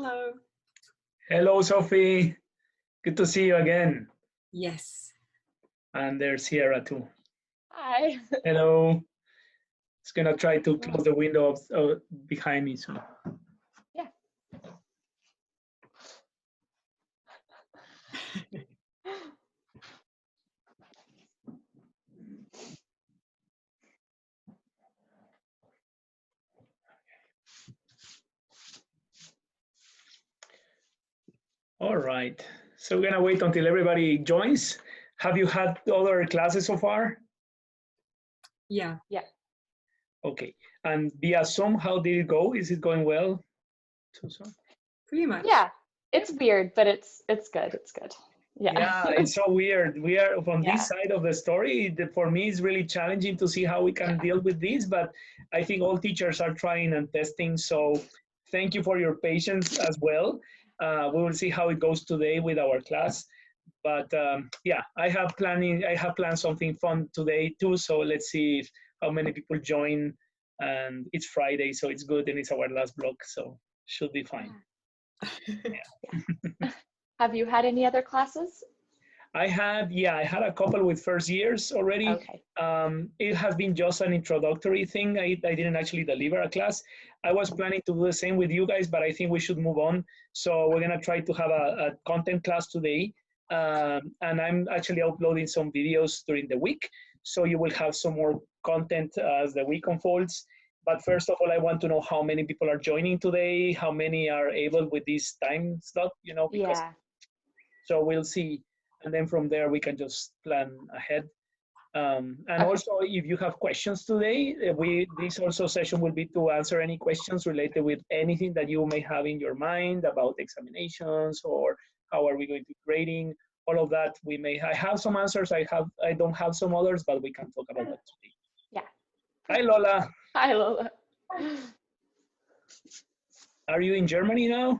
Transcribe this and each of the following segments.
Hello. Hello, Sophie. Good to see you again. Yes. And there's Sierra too. Hi. Hello. It's gonna try to close the window behind me. So. Yeah. All right. So we're gonna wait until everybody joins. Have you had other classes so far? Yeah. Yeah. Okay. And via Zoom, how did it go? Is it going well? Pretty much. Yeah. It's weird, but it's good. It's good. Yeah. Yeah, it's so weird. We are from Yeah. this side of the story. For me, it's really challenging to see how we can deal with this, but I think all teachers are trying and testing. So thank you for your patience as well. We will see how it goes today with our class. But yeah, I have planned something fun today too. So let's see how many people join. And it's Friday, so it's good, and it's our last block, so should be fine. Yeah. Have you had any other classes? I had a couple with first years already. Okay. It has been just an introductory thing. I didn't actually deliver a class. I was planning to do the same with you guys, but I think we should move on. So we're gonna try to have a content class today. And I'm actually uploading some videos during the week. So you will have some more content as the week unfolds. But first of all, I want to know how many people are joining today, how many are able with this time slot, because Yeah. so we'll see. And then from there, we can just plan ahead. And Okay. also, if you have questions today, this also session will be to answer any questions related with anything that you may have in your mind about examinations or how are we going to grading, all of that. I have some answers. I don't have some others, but we can talk about that today. Yeah. Hi, Lola. Hi, Lola. Are you in Germany now?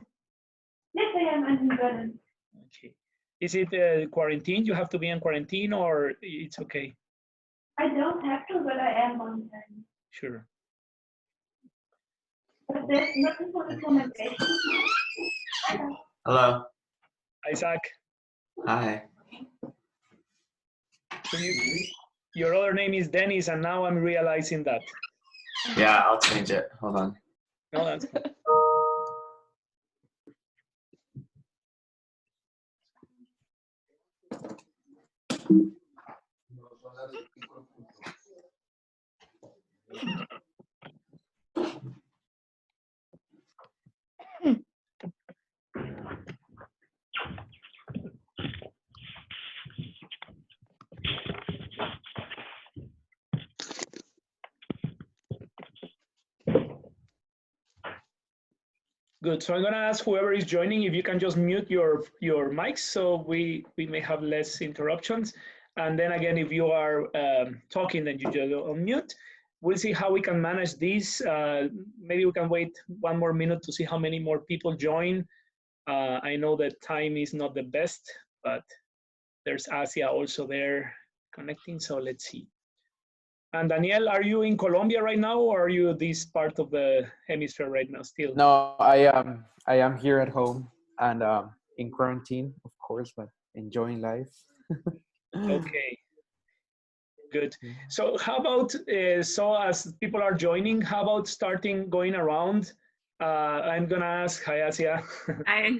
Yes, I am. I'm in Berlin. Okay. Is it quarantine? You have to be in quarantine, or it's okay? I don't have to, but I am on time. Sure. But there's nothing for the commendation. Hello. Isaac. Hi. So your other name is Dennis, and now I'm realizing that. Yeah, I'll change it. Hold on. No, that's cool. Good. So I'm going to ask whoever is joining if you can just mute your mics so we may have less interruptions. And then again, if you are talking, then you just unmute. We'll see how we can manage this. Maybe we can wait one more minute to see how many more people join. I know that time is not the best, but there's Asia also there connecting. So let's see. And Daniel, are you in Colombia right now, or are you this part of the hemisphere right now still? No, I am here at home and in quarantine, of course, but enjoying life. Okay, good. So how about, so as people are joining, how about going around? I'm gonna ask, hi Asia. Hi.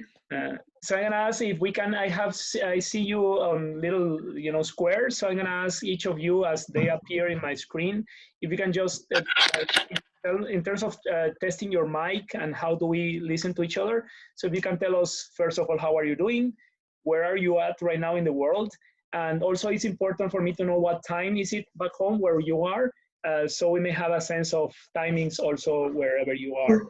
So I'm gonna ask if we can, I see you on little, squares. So I'm gonna ask each of you as they appear in my screen, if you can just, in terms of testing your mic and how do we listen to each other. So if you can tell us, first of all, how are you doing? Where are you at right now in the world? And also it's important for me to know what time is it back home where you are. So we may have a sense of timings also wherever you are.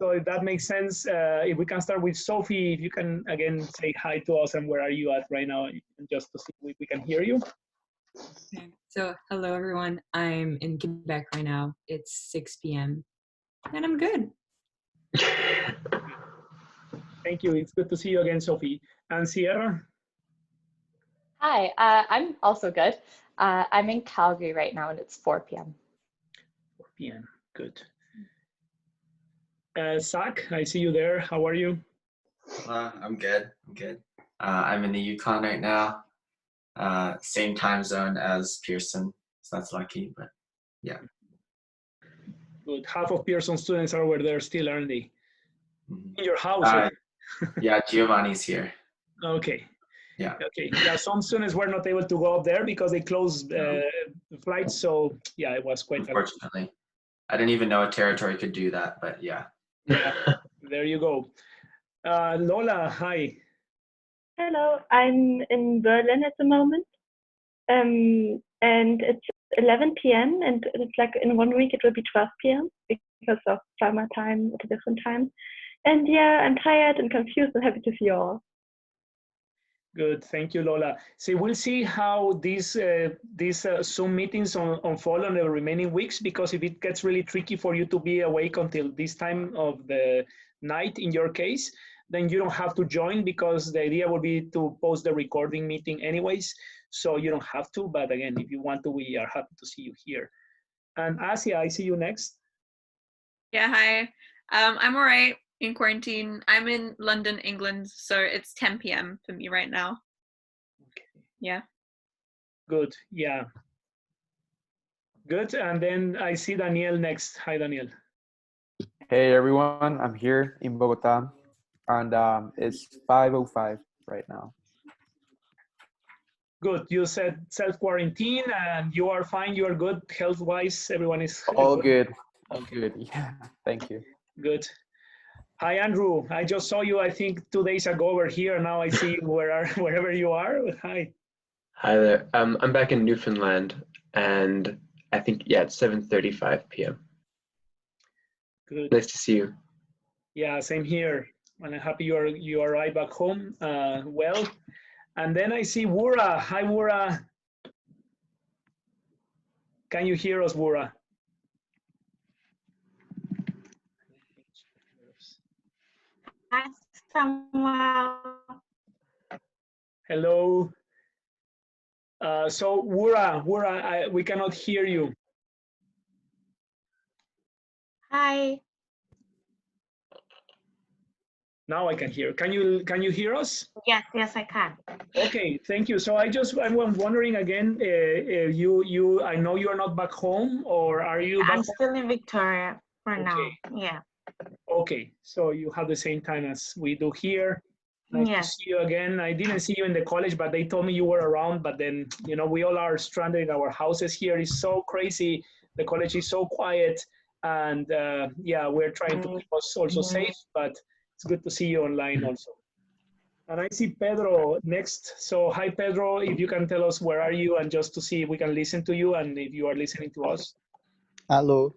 So if that makes sense, if we can start with Sophie, if you can again say hi to us and where are you at right now, just to see if we can hear you. Okay. So hello everyone. I'm in Quebec right now. It's 6 p.m. and I'm good. Thank you. It's good to see you again, Sophie. And Sierra? Hi, I'm also good. I'm in Calgary right now and it's 4 p.m. 4 p.m. Good. Zach, I see you there. How are you? I'm good. I'm good. I'm in the Yukon right now. Same time zone as Pearson, so that's lucky. But yeah. Good. Half of Pearson students are over there still, aren't they? Mhm. In your house, right? Yeah, Giovanni's here. Okay. Yeah. Okay. Yeah, some students were not able to go up there because they closed flights. So yeah, it was quite. Unfortunately, I didn't even know a territory could do that, but yeah. Yeah. There you go. Lola, hi. Hello, I'm in Berlin at the moment. And it's 11 p.m. and it's like in 1 week it will be 12 p.m. because of summertime at a different time. And yeah, I'm tired and confused and happy to see you all. Good, thank you, Lola. So we'll see how these Zoom meetings unfold on the remaining weeks, because if it gets really tricky for you to be awake until this time of the night, in your case, then you don't have to join, because the idea will be to post the recording meeting anyways, so you don't have to. But again, if you want to, we are happy to see you here. And Asia, I see you next. Yeah, hi. I'm all right in quarantine. I'm in London, England, so it's 10 p.m. for me right now. Okay. Yeah. Good, yeah. Good, and then I see Daniel next. Hi, Daniel. Hey everyone, I'm here in Bogota, and it's 5:05 right now. Good. You said self-quarantine and you are fine. You are good health-wise. Everyone is All good. good, all good. Yeah, thank you. Good. Hi, Andrew. I just saw you, I think, 2 days ago over here. Now I see you wherever you are. Hi. Hi there. I'm back in Newfoundland, and I think, yeah, it's 7:35 p.m. Good. Nice to see you. Yeah, same here. And I'm happy you arrived back home well. And then I see Wura. Hi, Wura. Can you hear us, Wura? Hi, Samuel. Hello. So Wura, we cannot hear you. Hi. Now I can hear. Can you hear us? Yes, I can. Okay, thank you. So I'm wondering again, I know you are not back home, or are you back I'm home? still in Victoria for Okay. now. Yeah. Okay, so you have the same time as we do here. Nice to Yes. see you again. I didn't see you in the college, but they told me you were around. But then, we all are stranded in our houses here. It's so crazy. The college is so quiet. And yeah, we're trying to keep us also safe, but it's good to see you online also. And I see Pedro next. So hi, Pedro, if you can tell us where are you, and just to see if we can listen to you and if you are listening to us. Hello.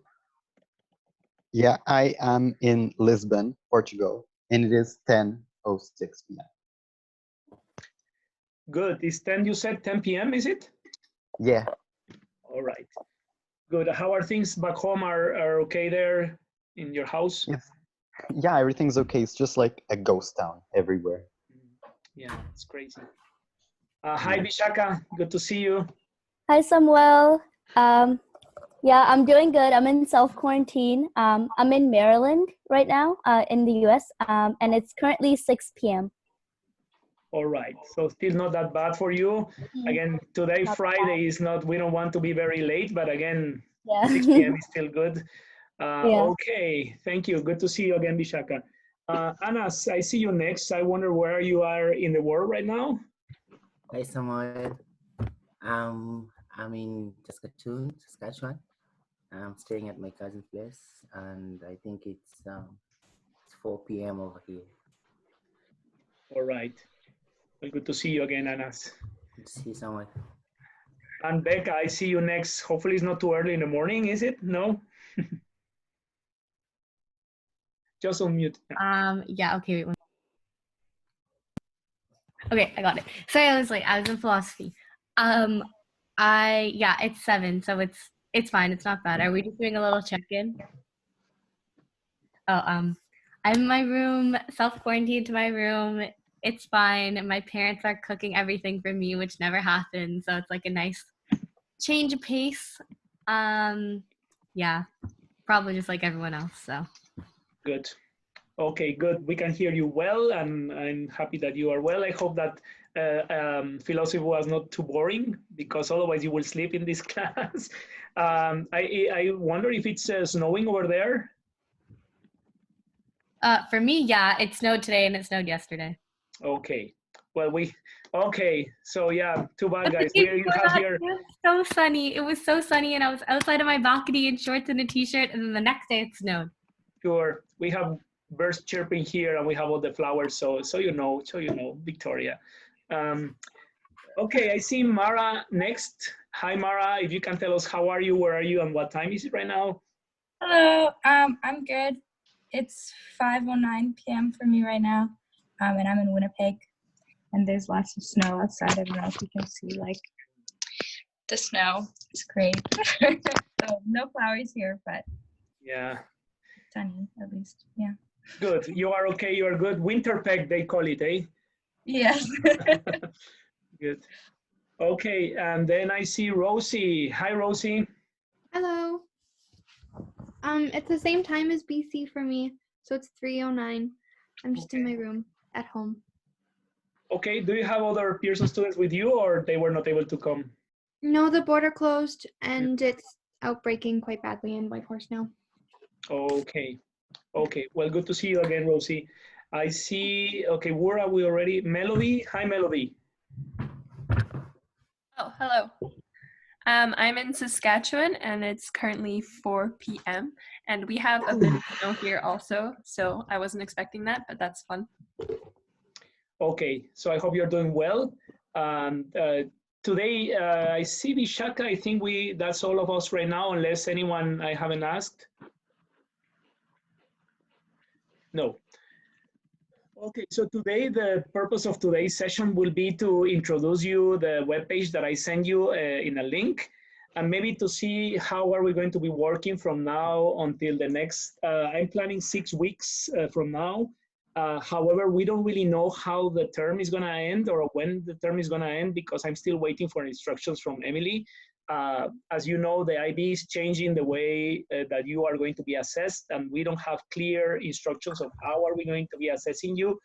Yeah, I am in Lisbon, Portugal, and it is 10:06 p.m. Good. It's 10, you said 10 p.m., is it? Yeah. All right. Good. How are things back home? Are okay there in your house? Yeah, everything's okay. It's just like a ghost town everywhere. Yeah, it's crazy. Hi, Vishaka. Good to see you. Hi, Samuel. Yeah, I'm doing good. I'm in self-quarantine. I'm in Maryland right now, in the US, and it's currently 6 p.m. All right. So still not that bad for you. Again, today, Not Friday, is not, we don't want to be very late, but again, Yeah. 6 p.m. is still good. Yeah. Okay, thank you. Good to see you again, Vishaka. Anas, I see you next. I wonder where you are in the world right now. Hi, Samuel. I'm in Saskatchewan. I'm staying at my cousin's place, and I think it's 4 p.m. over here. All right. Well, good to see you again, Anas. Good to see you, Samuel. And Becca, I see you next. Hopefully it's not too early in the morning, is it? No? Just on mute. Yeah, okay, wait. Okay, I got it. Sorry, I was in philosophy. Yeah, it's 7, so it's fine. It's not bad. Are we just doing a little check-in? Oh, I'm in my room, self-quarantined to my room. It's fine. My parents are cooking everything for me, which never happens. So it's like a nice change of pace. Yeah, probably just like everyone else. So Good. Okay, good. We can hear you well, and I'm happy that you are well. I hope that philosophy was not too boring, because otherwise you will sleep in this class. I wonder if it's snowing over there. For me, yeah, it snowed today and it snowed yesterday. Okay. Well, okay. So yeah, too bad, But the guys. day We before have that, here. it was so sunny. It was so sunny, and I was outside of my balcony in shorts and a t-shirt, and then the next day it snowed. Sure. We have birds chirping here, and we have all the flowers. So you know, Victoria. Okay, I see Mara next. Hi, Mara. If you can tell us how are you, where are you, and what time is it right now? Hello, I'm good. It's 5:09 p.m. for me right now, and I'm in Winnipeg, and there's lots of snow outside. I don't know if you can see, like, the snow. It's great. So no flowers here, but Yeah. sunny at least. Yeah. Good. You are okay. You are good. Winterpeg, they call it, eh? Yes. Good. Okay, and then I see Rosie. Hi, Rosie. Hello. It's the same time as BC for me, so it's 3:09. I'm just in my room at home. Okay, do you have other Pearson students with you, or they were not able to come? No, the border closed and it's outbreaking quite badly in Whitehorse now. Okay. Okay, well, good to see you again, Rosie. I see, okay, where are we already? Melody, hi, Melody. Oh, hello. I'm in Saskatchewan and it's currently 4 p.m. and we have a bit of snow here also, so I wasn't expecting that, but that's fun. Okay, so I hope you're doing well. Today, I see Vishaka, I think that's all of us right now, unless anyone I haven't asked. No. Okay, so today the purpose of today's session will be to introduce you the webpage that I send you in a link, and maybe to see how are we going to be working from now until the next, I'm planning 6 weeks from now. However, we don't really know how the term is going to end or when the term is going to end, because I'm still waiting for instructions from Emily. As you know, the IB is changing the way that you are going to be assessed, and we don't have clear instructions of how are we going to be assessing you,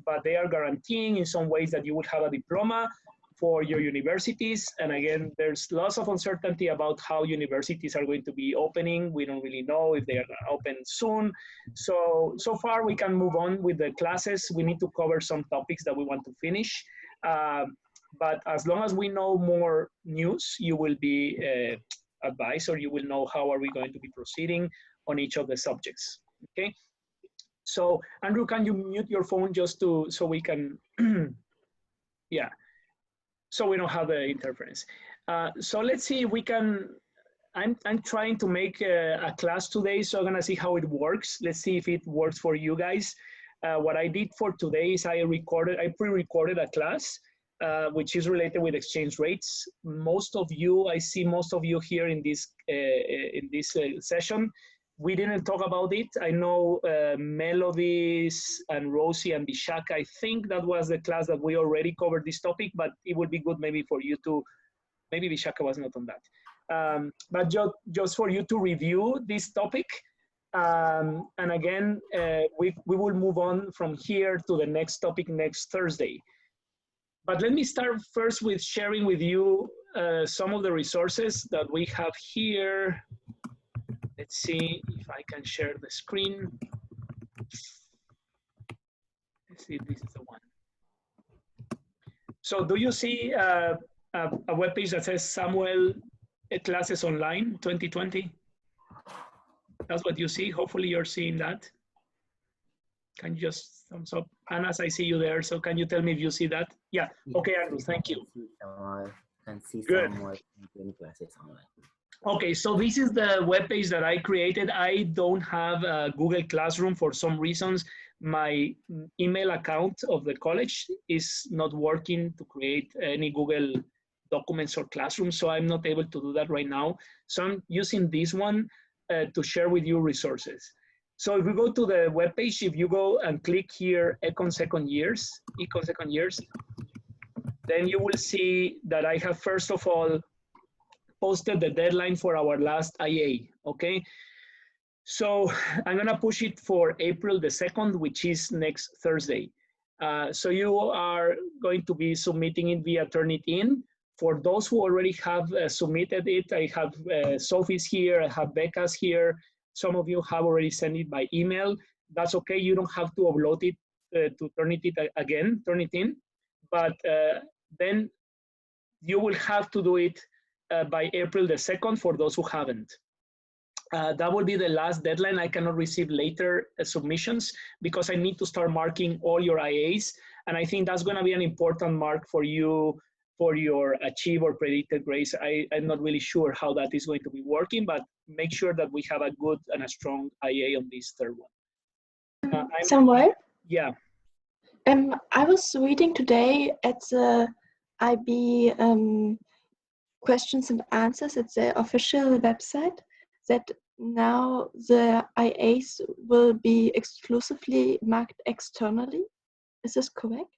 but they are guaranteeing in some ways that you will have a diploma for your universities. And again, there's lots of uncertainty about how universities are going to be opening. We don't really know if they are going to open soon. So far we can move on with the classes. We need to cover some topics that we want to finish. But as long as we know more news, you will be advised, or you will know how are we going to be proceeding on each of the subjects, okay? So Andrew, can you mute your phone just so we can, yeah, so we don't have the interference. So let's see if we can, I'm trying to make a class today, so I'm gonna see how it works. Let's see if it works for you guys. What I did for today is I pre-recorded a class, which is related with exchange rates. I see most of you here in this session. We didn't talk about it. I know Melodies and Rosie and Vishaka, I think that was the class that we already covered this topic, but it would be good maybe for you to, maybe Vishaka was not on that. But just for you to review this topic. And again, we will move on from here to the next topic next Thursday. But let me start first with sharing with you some of the resources that we have here. Let's see if I can share the screen. Let's see if this is the one. So do you see a webpage that says Samuel Classes Online 2020? That's what you see. Hopefully you're seeing that. Can you just thumbs up? Anas, I see you there. So can you tell me if you see that? Yeah. Okay, Andrew, thank you. Can see Good. Samuel Classes Online. Okay, so this is the webpage that I created. I don't have a Google Classroom for some reasons. My email account of the college is not working to create any Google documents or classrooms, so I'm not able to do that right now. So I'm using this one to share with you resources. So if we go to the webpage, if you go and click here, Econ Second Years, then you will see that I have, first of all, posted the deadline for our last IA, okay? So I'm gonna push it for April the 2nd, which is next Thursday. So you are going to be submitting it via Turnitin. For those who already have submitted it, I have Sophie's here, I have Becca's here. Some of you have already sent it by email. That's okay, you don't have to upload it to turn it in. But then you will have to do it by April the 2nd for those who haven't. That will be the last deadline. I cannot receive later submissions because I need to start marking all your IAs. And I think that's going to be an important mark for you for your achieve or predicted grades. I'm not really sure how that is going to be working, but make sure that we have a good and a strong IA on this third one. Samuel? Yeah. I was reading today at the IB questions and answers at the official website that now the IAs will be exclusively marked externally. Is this correct?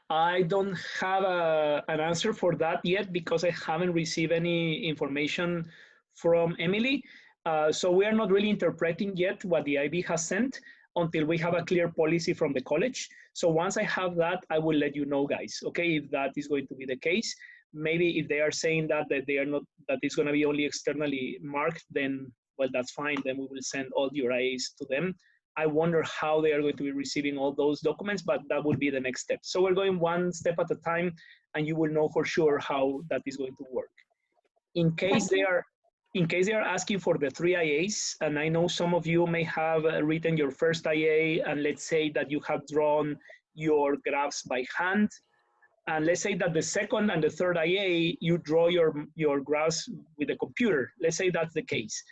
I don't have an answer for that yet because I haven't received any information from Emily. So we are not really interpreting yet what the IB has sent until we have a clear policy from the college. So once I have that, I will let you know, guys, okay, if that is going to be the case. Maybe if they are saying that they are not, that it's going to be only externally marked, then, well, that's fine. Then we will send all your IAs to them. I wonder how they are going to be receiving all those documents, but that will be the next step. So we're going one step at a time, and you will know for sure how that is going to work. In case they are asking for the 3 IAs, and I know some of you may have written your first IA, and let's say that you have drawn your graphs by hand, and let's say that the second and the third IA, you draw your graphs with a computer. Let's say that's the case.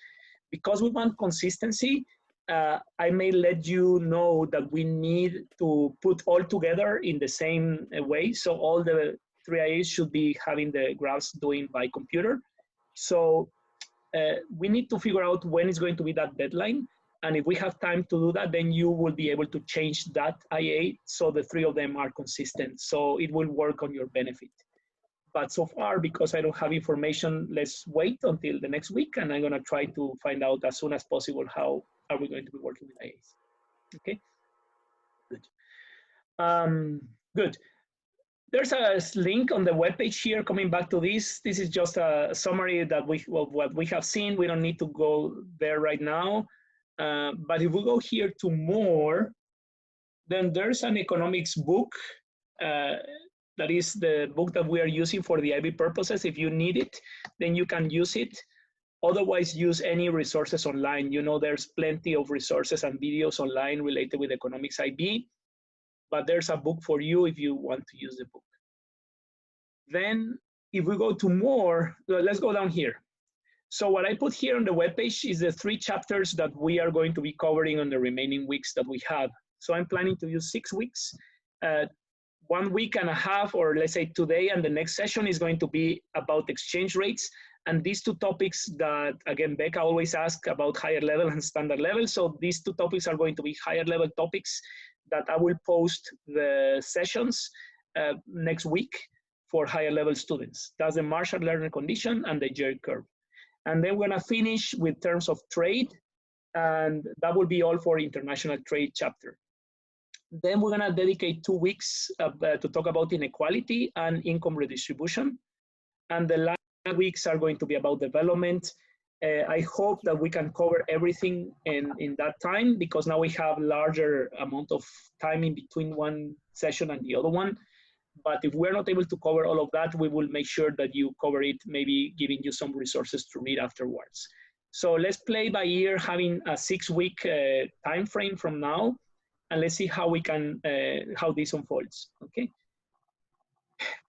Because we want consistency, I may let you know that we need to put all together in the same way. So all the 3 IAs should be having the graphs doing by computer. So we need to figure out when is going to be that deadline. And if we have time to do that, then you will be able to change that IA so the 3 of them are consistent. So it will work on your benefit. But so far, because I don't have information, let's wait until the next week, and I'm going to try to find out as soon as possible how are we going to be working with IAs. Okay, good. Good. There's a link on the webpage here coming back to this. This is just a summary that of what we have seen. We don't need to go there right now. But if we go here to more, then there's an economics book. That is the book that we are using for the IB purposes. If you need it, then you can use it. Otherwise, use any resources online. You know, there's plenty of resources and videos online related with economics IB, but there's a book for you if you want to use the book. Then if we go to more, let's go down here. So what I put here on the webpage is the 3 chapters that we are going to be covering on the remaining weeks that we have. So I'm planning to use 6 weeks. 1 week and a half, or let's say today and the next session is going to be about exchange rates. And these 2 topics that, again, Becca always asks about higher level and standard level. So these 2 topics are going to be higher level topics that I will post the sessions next week for higher level students. That's the Marshall Lerner condition and the J curve. And then we're gonna finish with terms of trade, and that will be all for international trade chapter. Then we're gonna dedicate 2 weeks to talk about inequality and income redistribution. And the last weeks are going to be about development. I hope that we can cover everything in that time, because now we have larger amount of time in between one session and the other one. But if we're not able to cover all of that, we will make sure that you cover it, maybe giving you some resources to read afterwards. So let's play by ear, having a 6-week time frame from now, and let's see how we can, how this unfolds, okay?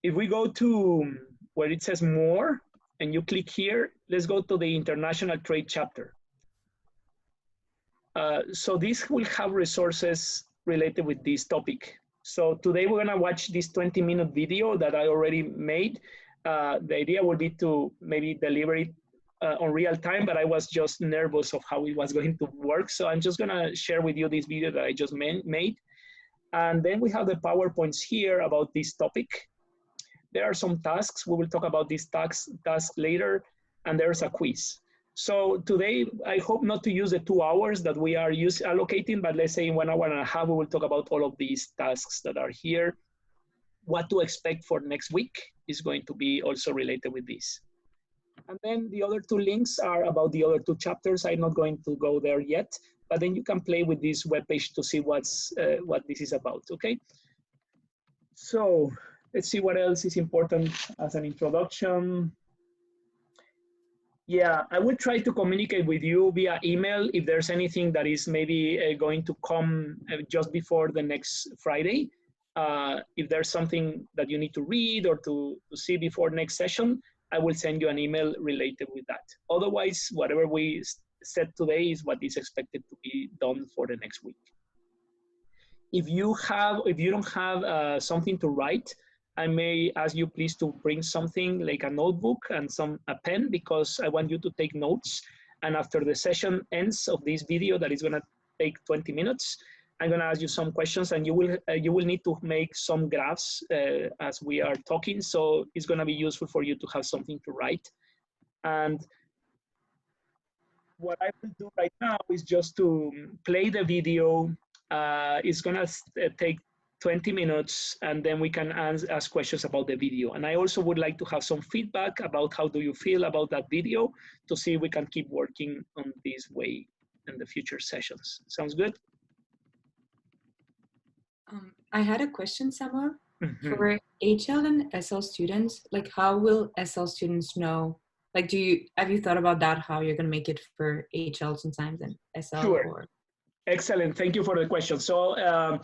If we go to where it says more, and you click here, let's go to the international trade chapter. So this will have resources related with this topic. So today we're gonna watch this 20-minute video that I already made. The idea would be to maybe deliver it on real time, but I was just nervous of how it was going to work. So I'm just gonna share with you this video that I just made. And then we have the PowerPoints here about this topic. There are some tasks. We will talk about these tasks later, and there's a quiz. So today, I hope not to use the 2 hours that we are allocating, but let's say in 1 hour and a half, we will talk about all of these tasks that are here. What to expect for next week is going to be also related with this. And then the other 2 links are about the other 2 chapters. I'm not going to go there yet, but then you can play with this webpage to see what this is about, okay? So let's see what else is important as an introduction. Yeah, I will try to communicate with you via email if there's anything that is maybe going to come just before the next Friday. If there's something that you need to read or to see before next session, I will send you an email related with that. Otherwise, whatever we said today is what is expected to be done for the next week. If you don't have something to write, I may ask you please to bring something like a notebook and a pen, because I want you to take notes. And after the session ends of this video that is going to take 20 minutes, I'm going to ask you some questions, and you will need to make some graphs as we are talking. So it's going to be useful for you to have something to write. And what I will do right now is just to play the video. It's going to take 20 minutes, and then we can ask questions about the video. And I also would like to have some feedback about how do you feel about that video, to see if we can keep working on this way in the future sessions. Sounds good? I had a question, Samuel. For HL and SL students, like how will SL students know? Like, have you thought about that? How you're gonna make it for HL sometimes and SL? Sure. Or... Excellent. Thank you for the question. So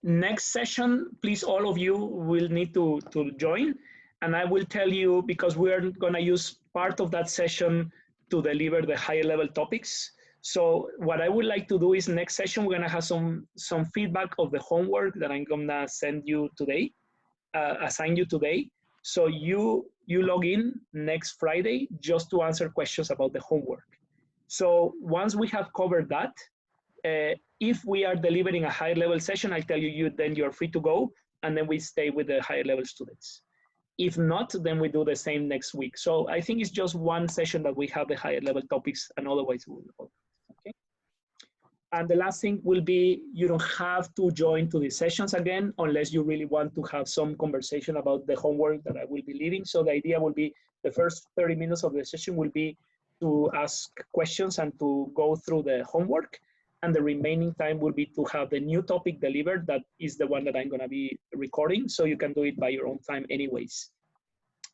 next session, please, all of you will need to join, and I will tell you, because we are gonna use part of that session to deliver the higher level topics. So what I would like to do is next session, we're gonna have some feedback of the homework that I'm gonna send you today, assign you today. So you log in next Friday just to answer questions about the homework. So once we have covered that, if we are delivering a higher level session, I tell you, then you're free to go, and then we stay with the higher level students. If not, then we do the same next week. So I think it's just one session that we have the higher level topics, and otherwise we'll go. Okay. And the last thing will be, you don't have to join to these sessions again, unless you really want to have some conversation about the homework that I will be leaving. So the idea will be the first 30 minutes of the session will be to ask questions and to go through the homework. And the remaining time will be to have the new topic delivered. That is the one that I'm gonna be recording. So you can do it by your own time anyways.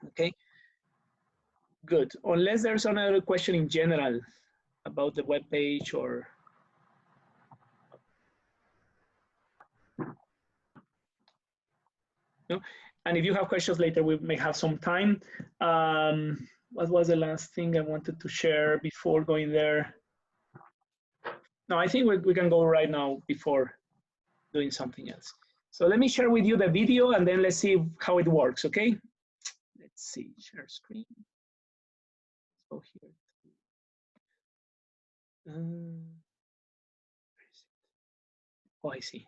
Okay, good. Unless there's another question in general about the web page or. No? And if you have questions later, we may have some time. What was the last thing I wanted to share before going there? No, I think we can go right now before doing something else. So let me share with you the video, and then let's see how it works, okay? Let's see, share screen. Let's go here. Oh, I see.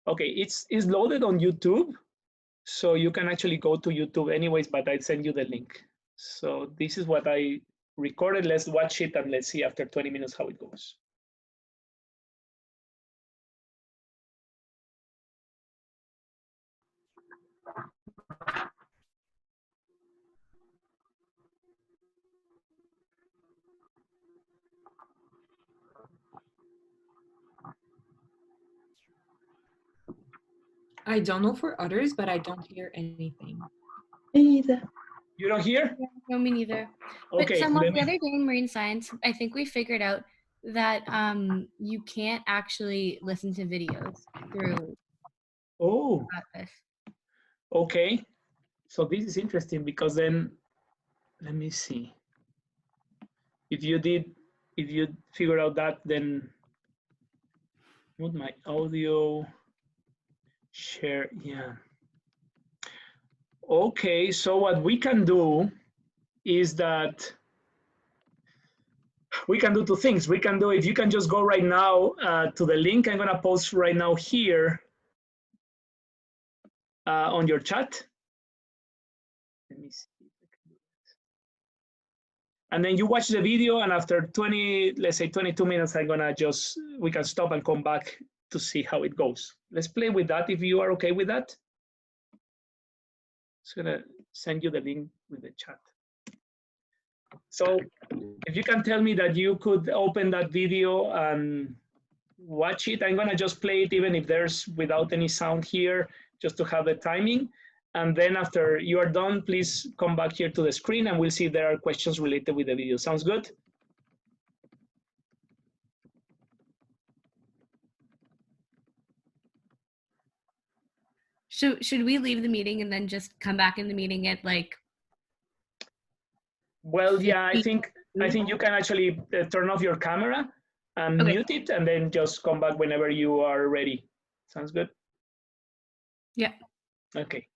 Okay, it's loaded on YouTube, so you can actually go to YouTube anyways, but I'd send you the link. So this is what I recorded. Let's watch it, and let's see after 20 minutes how it goes. I don't know for others, but I don't hear anything. Me either. You don't hear? Yeah, no, me neither. Okay. But the other day in marine science, I think we figured out that you can't actually listen to videos through. Oh. Okay. So this is interesting, because then, let me see. If you figure out that, then mute my audio, share, yeah. Okay, so what we can do is that we can do two things. We can do, if you can just go right now to the link I'm gonna post right now here on your chat. Let me see. And then you watch the video, and after 20, let's say 22 minutes, we can stop and come back to see how it goes. Let's play with that if you are okay with that. Just gonna send you the link with the chat. So if you can tell me that you could open that video and watch it, I'm gonna just play it even if there's without any sound here, just to have the timing. And then after you are done, please come back here to the screen and we'll see if there are questions related with the video. Sounds good? Should we leave the meeting and then just come back in the meeting at like? Well, yeah, I think you can actually turn off your camera and mute it, and then just come back whenever you are ready. Sounds good? Yeah. Okay.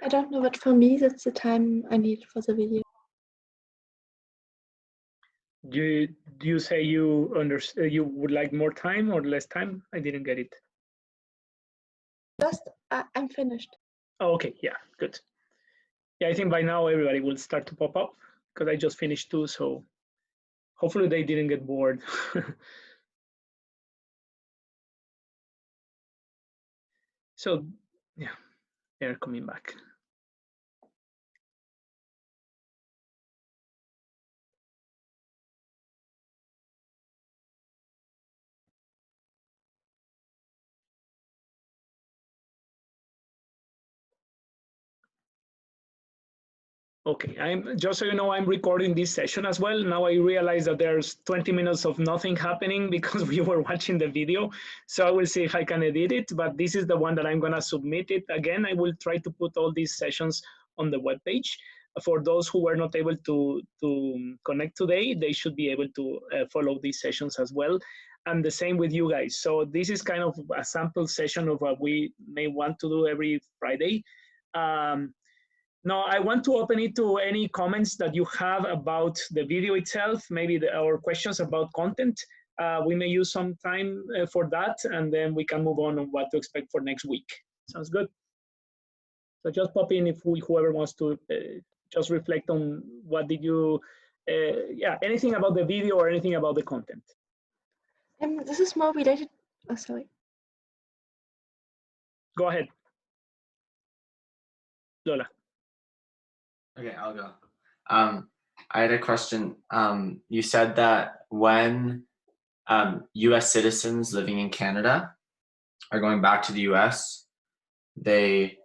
I don't know, but for me, that's the time I need for the video. Do you say you you would like more time or less time? I didn't get it. Just, I'm finished. Oh, okay, yeah, good. Yeah, I think by now everybody will start to pop up because I just finished too, so hopefully they didn't get bored. So yeah, they're coming back. Okay, I'm just so you know, I'm recording this session as well. Now I realize that there's 20 minutes of nothing happening because we were watching the video. So I will see if I can edit it, but this is the one that I'm gonna submit it. Again, I will try to put all these sessions on the webpage. For those who were not able to connect today, they should be able to follow these sessions as well. And the same with you guys. So this is kind of a sample session of what we may want to do every Friday. Now, I want to open it to any comments that you have about the video itself, maybe our questions about content. We may use some time for that, and then we can move on what to expect for next week. Sounds good? So just pop in if whoever wants to just reflect on what did you, yeah, anything about the video or anything about the content. This is more related, oh, sorry. Go ahead, Lola. Okay, I'll go. I had a question. You said that when US citizens living in Canada are going back to the US, they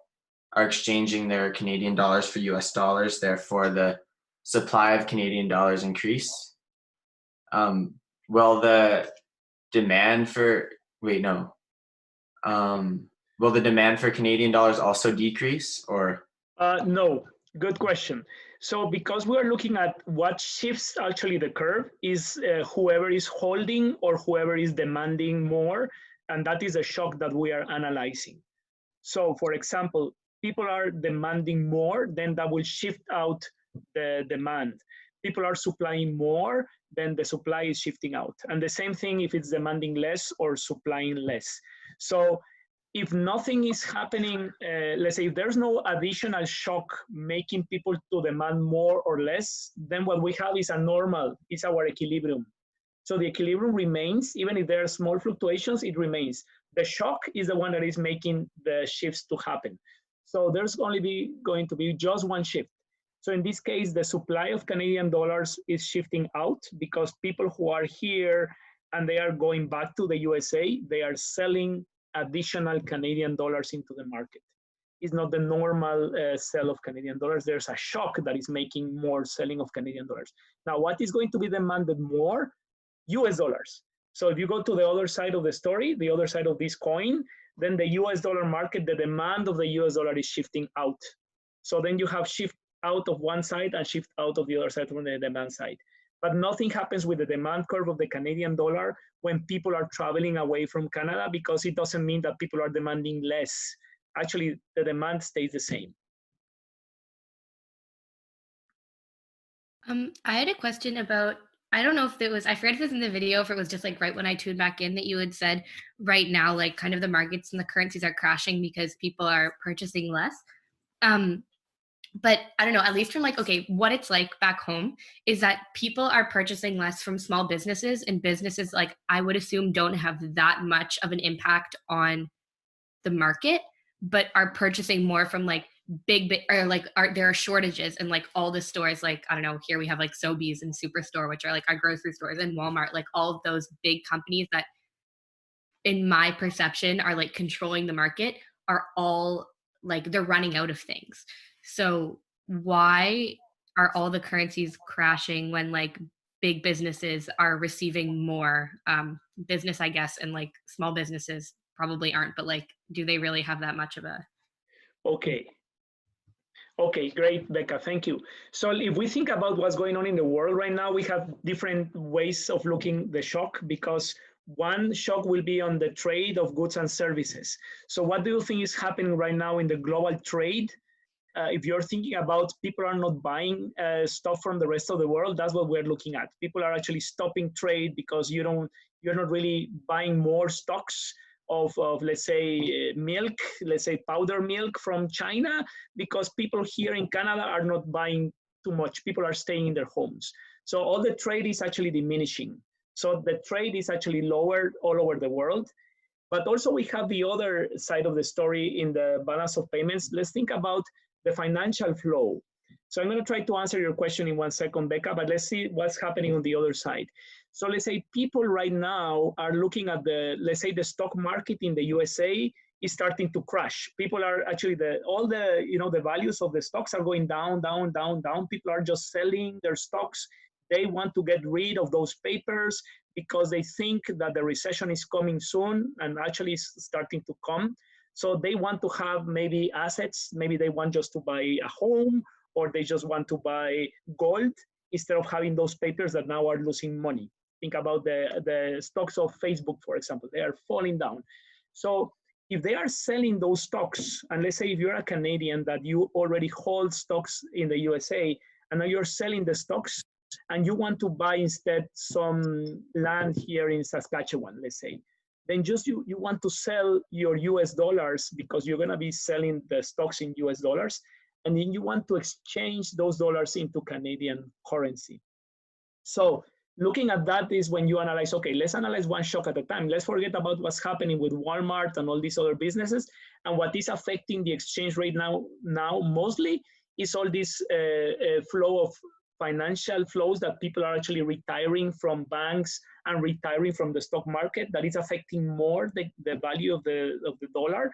are exchanging their Canadian dollars for US dollars, therefore the supply of Canadian dollars increase. Will the demand for, wait, no. Will the demand for Canadian dollars also decrease or? No, good question. So because we are looking at what shifts actually the curve is whoever is holding or whoever is demanding more, and that is a shock that we are analyzing. So for example, people are demanding more, then that will shift out the demand. People are supplying more, then the supply is shifting out. And the same thing if it's demanding less or supplying less. So if nothing is happening, let's say if there's no additional shock making people to demand more or less, then what we have is a normal, it's our equilibrium. So the equilibrium remains, even if there are small fluctuations, it remains. The shock is the one that is making the shifts to happen. So there's only going to be just one shift. So in this case, the supply of Canadian dollars is shifting out because people who are here and they are going back to the USA, they are selling additional Canadian dollars into the market. It's not the normal sell of Canadian dollars. There's a shock that is making more selling of Canadian dollars. Now, what is going to be demanded more? US dollars. So if you go to the other side of the story, the other side of this coin, then the US dollar market, the demand of the US dollar is shifting out. So then you have shift out of one side and shift out of the other side from the demand side. But nothing happens with the demand curve of the Canadian dollar when people are traveling away from Canada, because it doesn't mean that people are demanding less. Actually, the demand stays the same. I had a question about, I don't know if it was, I forget if it was in the video, if it was just like right when I tuned back in that you had said right now, like kind of the markets and the currencies are crashing because people are purchasing less. But I don't know, at least from like, okay, what it's like back home is that people are purchasing less from small businesses, and businesses, like I would assume, don't have that much of an impact on the market, but are purchasing more from like big or like there are shortages in like all the stores. Like, I don't know, here we have like Sobeys and Superstore, which are like our grocery stores, and Walmart, like all of those big companies that in my perception are like controlling the market, are all like they're running out of things. So why are all the currencies crashing when like big businesses are receiving more? Business, I guess, and like small businesses probably aren't, but like, do they really have that much of a? Okay. Okay, great, Becca, thank you. So if we think about what's going on in the world right now, we have different ways of looking the shock, because one shock will be on the trade of goods and services. So what do you think is happening right now in the global trade? if you're thinking about people are not buying stuff from the rest of the world, that's what we're looking at. People are actually stopping trade because you're not really buying more stocks of let's say milk, let's say powder milk from China, because people here in Canada are not buying too much. People are staying in their homes. So all the trade is actually diminishing. So the trade is actually lower all over the world. But also we have the other side of the story in the balance of payments. Let's think about the financial flow. So I'm going to try to answer your question in 1 second, Becca, but let's see what's happening on the other side. So let's say people right now are looking at let's say the stock market in the USA is starting to crash. People are actually, all the values of the stocks are going down, down, down, down. People are just selling their stocks. They want to get rid of those papers because they think that the recession is coming soon and actually is starting to come. So they want to have maybe assets. Maybe they want just to buy a home, or they just want to buy gold instead of having those papers that now are losing money. Think about the stocks of Facebook, for example. They are falling down. So if they are selling those stocks, and let's say if you're a Canadian that you already hold stocks in the USA, and now you're selling the stocks, and you want to buy instead some land here in Saskatchewan, let's say, then just you want to sell your US dollars because you're going to be selling the stocks in US dollars, and then you want to exchange those dollars into Canadian currency. So looking at that is when you analyze, okay, let's analyze one shock at a time. Let's forget about what's happening with Walmart and all these other businesses, and what is affecting the exchange rate now mostly is all this flow of financial flows that people are actually retiring from banks and retiring from the stock market, that is affecting more the value of the dollar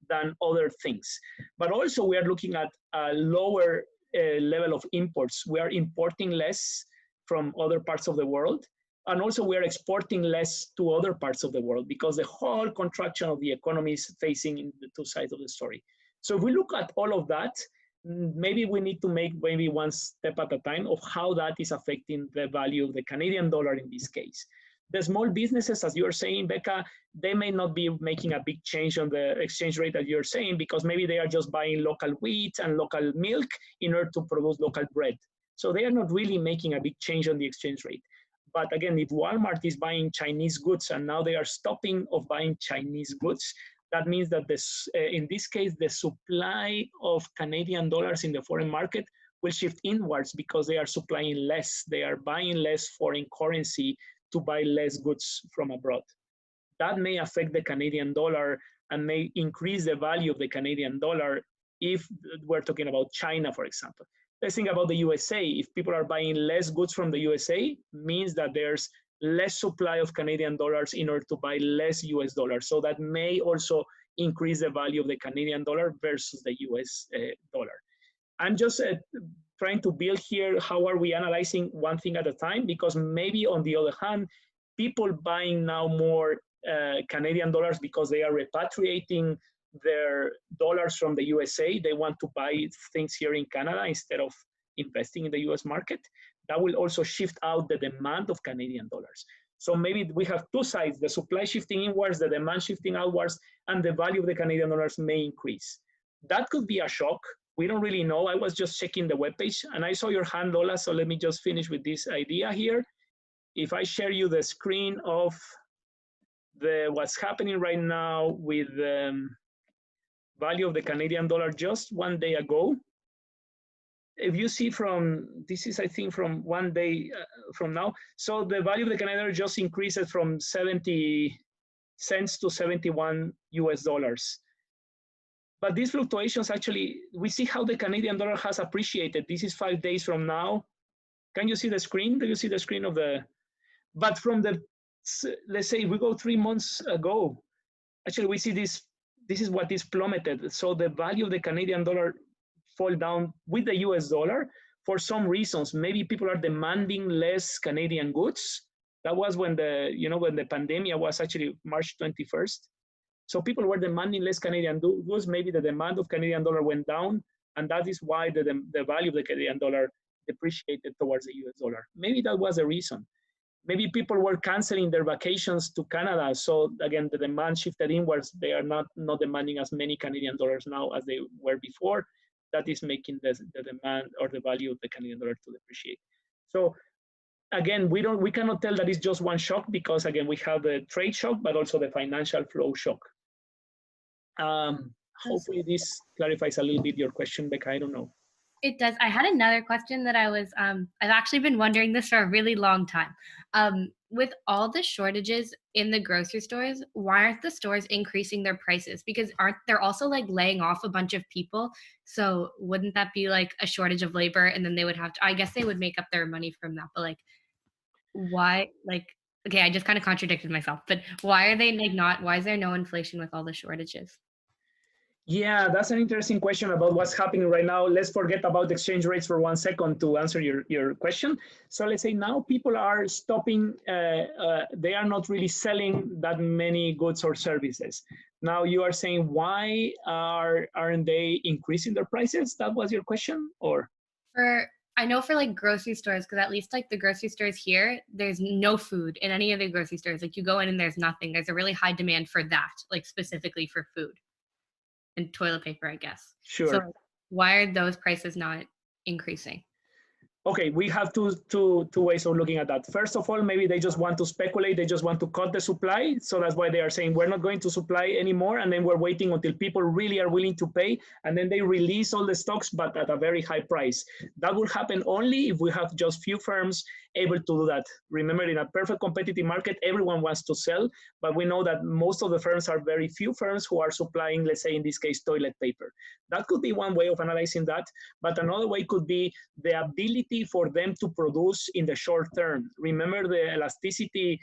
than other things. But also we are looking at a lower level of imports. We are importing less from other parts of the world, and also we are exporting less to other parts of the world because the whole contraction of the economy is facing in the two sides of the story. So if we look at all of that, maybe we need to make maybe one step at a time of how that is affecting the value of the Canadian dollar in this case. The small businesses, as you're saying, Becca, they may not be making a big change on the exchange rate that you're saying, because maybe they are just buying local wheat and local milk in order to produce local bread. So they are not really making a big change on the exchange rate. But again, if Walmart is buying Chinese goods and now they are stopping of buying Chinese goods, that means that in this case, the supply of Canadian dollars in the foreign market will shift inwards because they are supplying less. They are buying less foreign currency to buy less goods from abroad. That may affect the Canadian dollar and may increase the value of the Canadian dollar if we're talking about China, for example. Let's think about the USA. If people are buying less goods from the USA, means that there's less supply of Canadian dollars in order to buy less US dollars. So that may also increase the value of the Canadian dollar versus the US dollar. I'm just trying to build here, how are we analyzing one thing at a time? Because maybe on the other hand, people buying now more Canadian dollars because they are repatriating their dollars from the USA. They want to buy things here in Canada instead of investing in the US market. That will also shift out the demand of Canadian dollars. So maybe we have two sides, the supply shifting inwards, the demand shifting outwards, and the value of the Canadian dollars may increase. That could be a shock. We don't really know. I was just checking the webpage and I saw your hand, Lola, so let me just finish with this idea here. If I share you the screen of what's happening right now with the value of the Canadian dollar just 1 day ago, if you see this is I think from 1 day from now, so the value of the Canadian dollar just increases from 70 cents to 71 US dollars. But these fluctuations actually, we see how the Canadian dollar has appreciated. This is 5 days from now. Can you see the screen? Do you see the screen of but from let's say we go 3 months ago, actually we see this is what is plummeted. So the value of the Canadian dollar fall down with the US dollar for some reasons. Maybe people are demanding less Canadian goods. That was when when the pandemic was actually March 21st. So people were demanding less Canadian goods. Maybe the demand of Canadian dollar went down, and that is why the value of the Canadian dollar depreciated towards the US dollar. Maybe that was the reason. Maybe people were canceling their vacations to Canada. So again, the demand shifted inwards. They are not demanding as many Canadian dollars now as they were before. that is making the demand or the value of the Canadian dollar to depreciate. So again, we cannot tell that it's just one shock because again, we have the trade shock, but also the financial flow shock. Hopefully this clarifies a little bit your question, Becca. I don't know. It does. I had another question that I was, I've actually been wondering this for a really long time. With all the shortages in the grocery stores, why aren't the stores increasing their prices? Because aren't they're also like laying off a bunch of people? So wouldn't that be like a shortage of labor? And then they would have to, I guess they would make up their money from that. But like, why, like, okay, I just kind of contradicted myself, but why are they like not, why is there no inflation with all the shortages? Yeah, that's an interesting question about what's happening right now. Let's forget about exchange rates for 1 second to answer your question. So let's say now people are stopping, they are not really selling that many goods or services. Now you are saying why aren't they increasing their prices? That was your question, or? I know for like grocery stores, because at least like the grocery stores here, there's no food in any of the grocery stores. Like you go in and there's nothing. There's a really high demand for that, like specifically for food. And toilet paper, I guess. Sure. So why are those prices not increasing? Okay, we have two ways of looking at that. First of all, maybe they just want to speculate. They just want to cut the supply. So that's why they are saying we're not going to supply anymore. And then we're waiting until people really are willing to pay. And then they release all the stocks, but at a very high price. That will happen only if we have just few firms able to do that. Remember, in a perfect competitive market, everyone wants to sell, but we know that most of the firms are very few firms who are supplying, let's say in this case, toilet paper. That could be one way of analyzing that, but another way could be the ability for them to produce in the short term. Remember the elasticity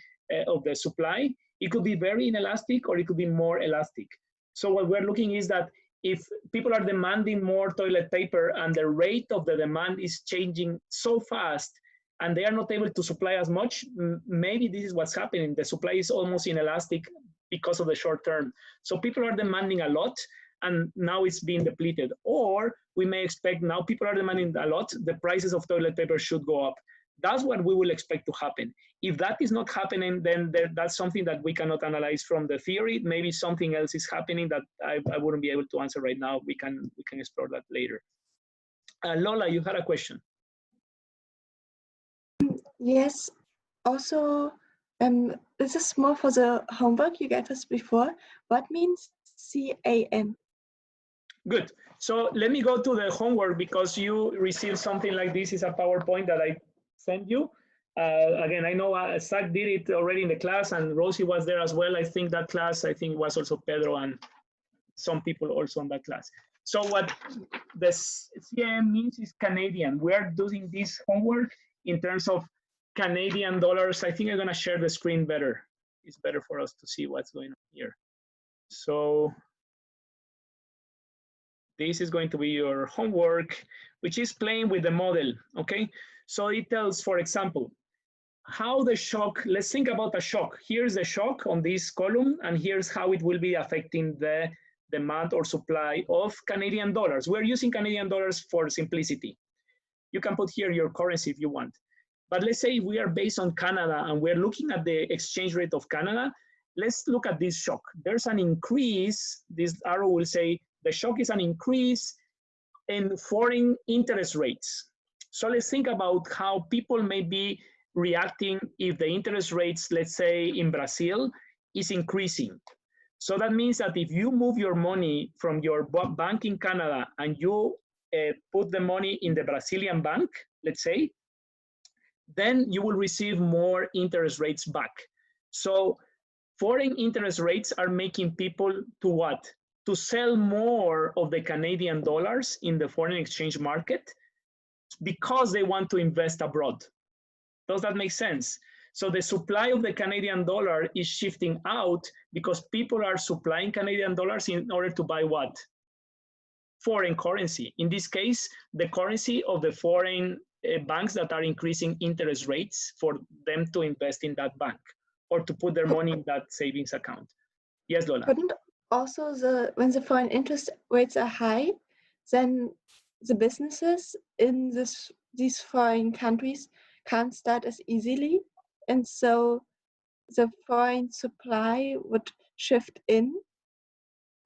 of the supply? It could be very inelastic or it could be more elastic. So what we're looking is that if people are demanding more toilet paper and the rate of the demand is changing so fast and they are not able to supply as much, maybe this is what's happening. The supply is almost inelastic because of the short term. So people are demanding a lot and now it's being depleted. Or we may expect now people are demanding a lot, the prices of toilet paper should go up. That's what we will expect to happen. If that is not happening, then that's something that we cannot analyze from the theory. Maybe something else is happening that I wouldn't be able to answer right now. We can explore that later. Lola, you had a question. Yes. Also, this is more for the homework you gave us before. What means CAN? Good. So let me go to the homework because you received something like this. Is a PowerPoint that I sent you. Again, I know Zach did it already in the class and Rosie was there as well. I think that class, was also Pedro and some people also in that class. So what this CAN means is Canadian. We are doing this homework in terms of Canadian dollars. I think I'm gonna share the screen better. It's better for us to see what's going on here. So this is going to be your homework, which is playing with the model, okay? So it tells, for example, how the shock, let's think about a shock. Here's the shock on this column, and here's how it will be affecting the demand or supply of Canadian dollars. We're using Canadian dollars for simplicity. You can put here your currency if you want. But let's say we are based on Canada and we're looking at the exchange rate of Canada. Let's look at this shock. There's an increase, this arrow will say the shock is an increase in foreign interest rates. So let's think about how people may be reacting if the interest rates, let's say in Brazil, is increasing. So that means that if you move your money from your bank in Canada and you put the money in the Brazilian bank, let's say, then you will receive more interest rates back. So foreign interest rates are making people to what? To sell more of the Canadian dollars in the foreign exchange market because they want to invest abroad. Does that make sense? So the supply of the Canadian dollar is shifting out because people are supplying Canadian dollars in order to buy what? Foreign currency. In this case, the currency of the foreign banks that are increasing interest rates for them to invest in that bank or to put their money in that savings account. Yes, Lola. Couldn't also when the foreign interest rates are high, then the businesses in these foreign countries can't start as easily, and so the foreign supply would shift in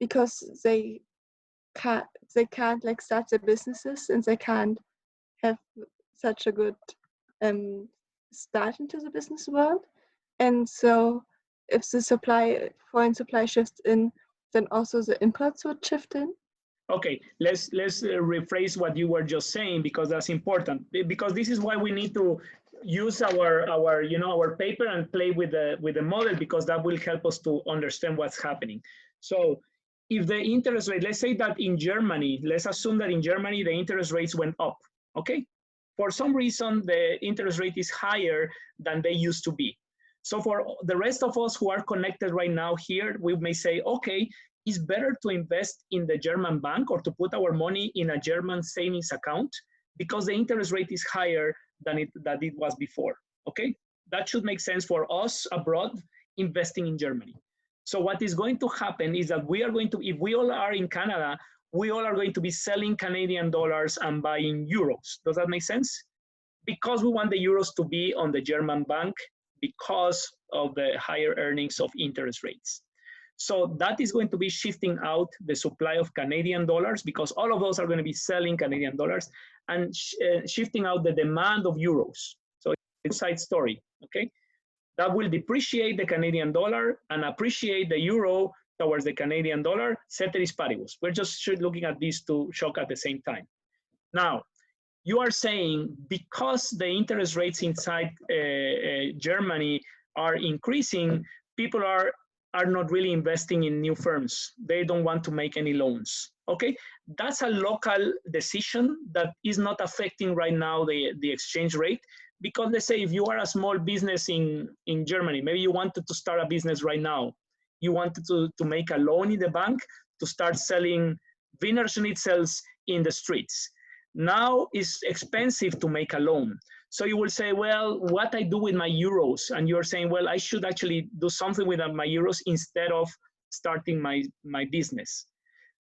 because they can't like start their businesses, and they can't have such a good start into the business world. And so if the foreign supply shifts in, then also the imports would shift in. Okay, let's rephrase what you were just saying, because that's important. Because this is why we need to use our paper and play with the model, because that will help us to understand what's happening. So if the interest rate, let's say that in Germany, let's assume that in Germany the interest rates went up. Okay, for some reason the interest rate is higher than they used to be. So for the rest of us who are connected right now here, we may say, okay, it's better to invest in the German bank or to put our money in a German savings account because the interest rate is higher than it was before. Okay, that should make sense for us abroad investing in Germany. So what is going to happen is that we are going to, if we all are in Canada, we all are going to be selling Canadian dollars and buying euros. Does that make sense? Because we want the euros to be on the German bank because of the higher earnings of interest rates. So that is going to be shifting out the supply of Canadian dollars, because all of those are going to be selling Canadian dollars, and shifting out the demand of euros. So it's a side story, okay? That will depreciate the Canadian dollar and appreciate the euro towards the Canadian dollar, ceteris paribus. We're just looking at these two shocks at the same time. Now, you are saying because the interest rates inside Germany are increasing, people are not really investing in new firms. They don't want to make any loans. Okay, that's a local decision that is not affecting right now the exchange rate, because let's say if you are a small business in Germany, maybe you wanted to start a business right now. You wanted to make a loan in the bank to start selling Wiener Schnitzels in the streets. Now it's expensive to make a loan. So you will say, well, what I do with my euros? And you're saying, well, I should actually do something with my euros instead of starting my business.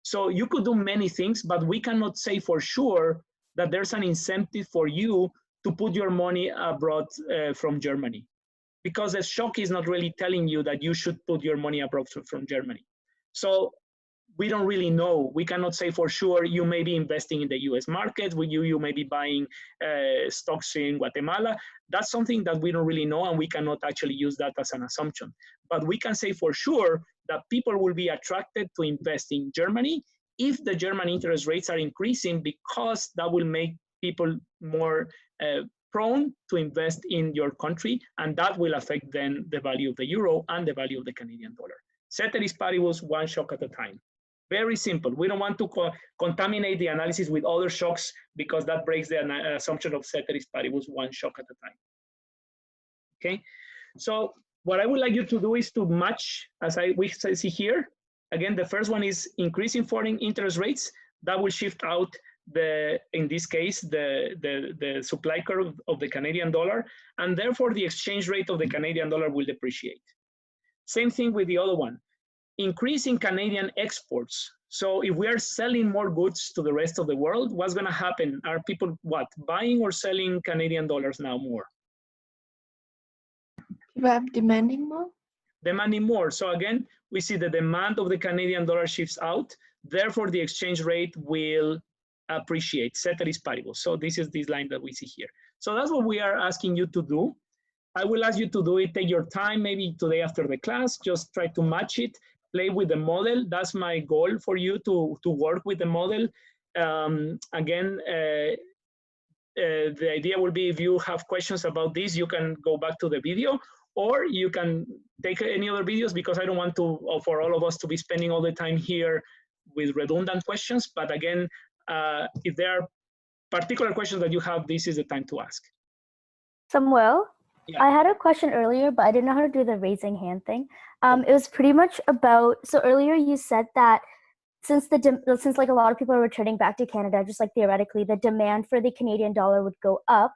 So you could do many things, but we cannot say for sure that there's an incentive for you to put your money abroad from Germany, because the shock is not really telling you that you should put your money abroad from Germany. So we don't really know. We cannot say for sure. You may be investing in the US market, you may be buying stocks in Guatemala. That's something that we don't really know, and we cannot actually use that as an assumption. But we can say for sure that people will be attracted to invest in Germany if the German interest rates are increasing, because that will make people more prone to invest in your country, and that will affect then the value of the euro and the value of the Canadian dollar. Ceteris paribus, one shock at a time. Very simple. We don't want to contaminate the analysis with other shocks, because that breaks the assumption of ceteris paribus, one shock at a time. Okay, so what I would like you to do is to match, as we see here. Again, the first one is increasing foreign interest rates. That will shift out in this case, the supply curve of the Canadian dollar, and therefore the exchange rate of the Canadian dollar will depreciate. Same thing with the other one. Increasing Canadian exports. So if we are selling more goods to the rest of the world, what's going to happen? Are people buying or selling Canadian dollars now more? People are demanding more? Demanding more. So again, we see the demand of the Canadian dollar shifts out. Therefore, the exchange rate will appreciate, ceteris paribus. So this is this line that we see here. So that's what we are asking you to do. I will ask you to do it, take your time, maybe today after the class, just try to match it, play with the model. That's my goal for you, to work with the model. Again, the idea will be, if you have questions about this, you can go back to the video, or you can take any other videos, because I don't want to, for all of us to be spending all the time here with redundant questions. But again, if there are particular questions that you have, this is the time to ask. Samuel? Yeah. I had a question earlier, but I didn't know how to do the raising hand thing. It was pretty much about, so earlier you said that since like a lot of people are returning back to Canada, just like theoretically, the demand for the Canadian dollar would go up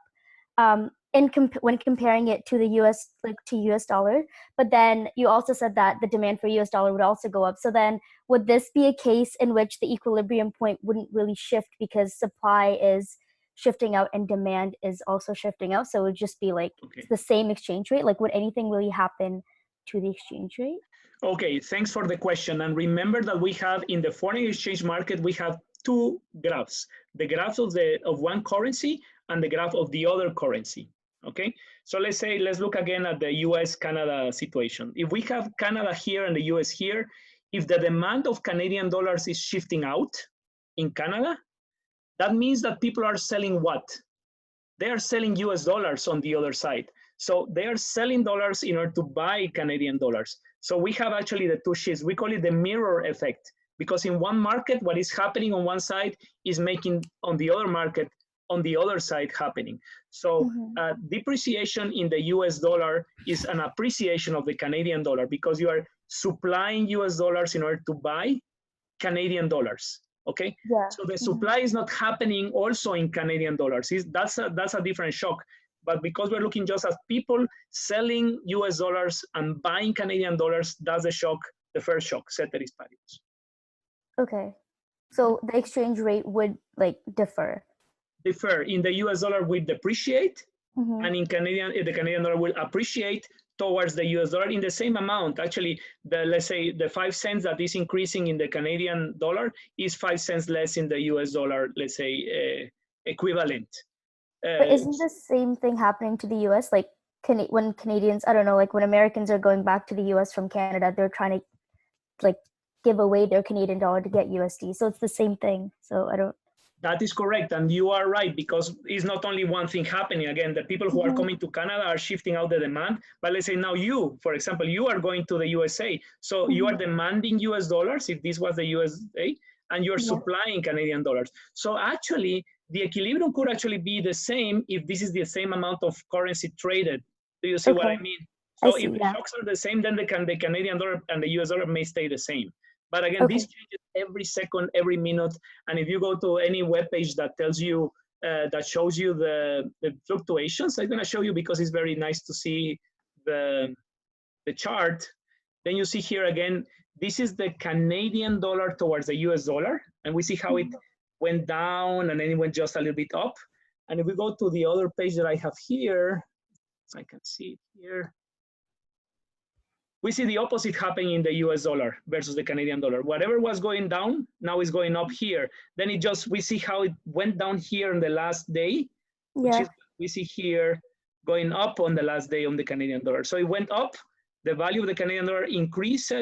when comparing it to the US, like to US dollar. But then you also said that the demand for US dollar would also go up. So then would this be a case in which the equilibrium point wouldn't really shift, because supply is shifting out and demand is also shifting out? So it would just be like the same exchange rate. Like, would anything really happen to the exchange rate? Okay, thanks for the question. And remember that we have in the foreign exchange market, we have two graphs, the graph of one currency and the graph of the other currency. Okay, so let's look again at the US-Canada situation. If we have Canada here and the US here, if the demand of Canadian dollars is shifting out in Canada, that means that people are selling what? They are selling US dollars on the other side. So they are selling dollars in order to buy Canadian dollars. So we have actually the two shifts. We call it the mirror effect, because in one market, what is happening on one side is making on the other market, on the other side happening. So depreciation in the US dollar is an appreciation of the Canadian dollar, because you are supplying US dollars in order to buy Canadian dollars. Okay, yeah. So the supply is not happening also in Canadian dollars. That's a different shock. But because we're looking just at people selling US dollars and buying Canadian dollars, that's the shock, the first shock, ceteris paribus. Okay, so the exchange rate would like differ. Differ. In the US dollar will depreciate, and in Canadian, the Canadian dollar will appreciate towards the US dollar in the same amount. Actually, let's say the 5 cents that is increasing in the Canadian dollar is 5 cents less in the US dollar, let's say, equivalent. But isn't the same thing happening to the US? Like when Canadians, I don't know, like when Americans are going back to the US from Canada, they're trying to like give away their Canadian dollar to get USD. So it's the same thing. So I don't. That is correct. And you are right, because it's not only one thing happening. Again, the people who are coming to Canada are shifting out the demand. But let's say now you, for example, you are going to the USA. So you are demanding US dollars, if this was the USA, and you're supplying Canadian dollars. So actually, the equilibrium could actually be the same if this is the same amount of currency traded. Do you see what I mean? So if the shocks are the same, then the Canadian dollar and the US dollar may stay the same. But again, this changes every second, every minute. And if you go to any web page that tells you, that shows you the fluctuations, I'm going to show you because it's very nice to see the chart. Then you see here again, this is the Canadian dollar towards the US dollar. And we see how it went down and then it went just a little bit up. And if we go to the other page that I have here, so I can see it here. We see the opposite happening in the US dollar versus the Canadian dollar. Whatever was going down, now is going up here. Then we see how it went down here on the last day, which is we see here going up on the last day on the Canadian dollar. So it went up, the value of the Canadian dollar increased,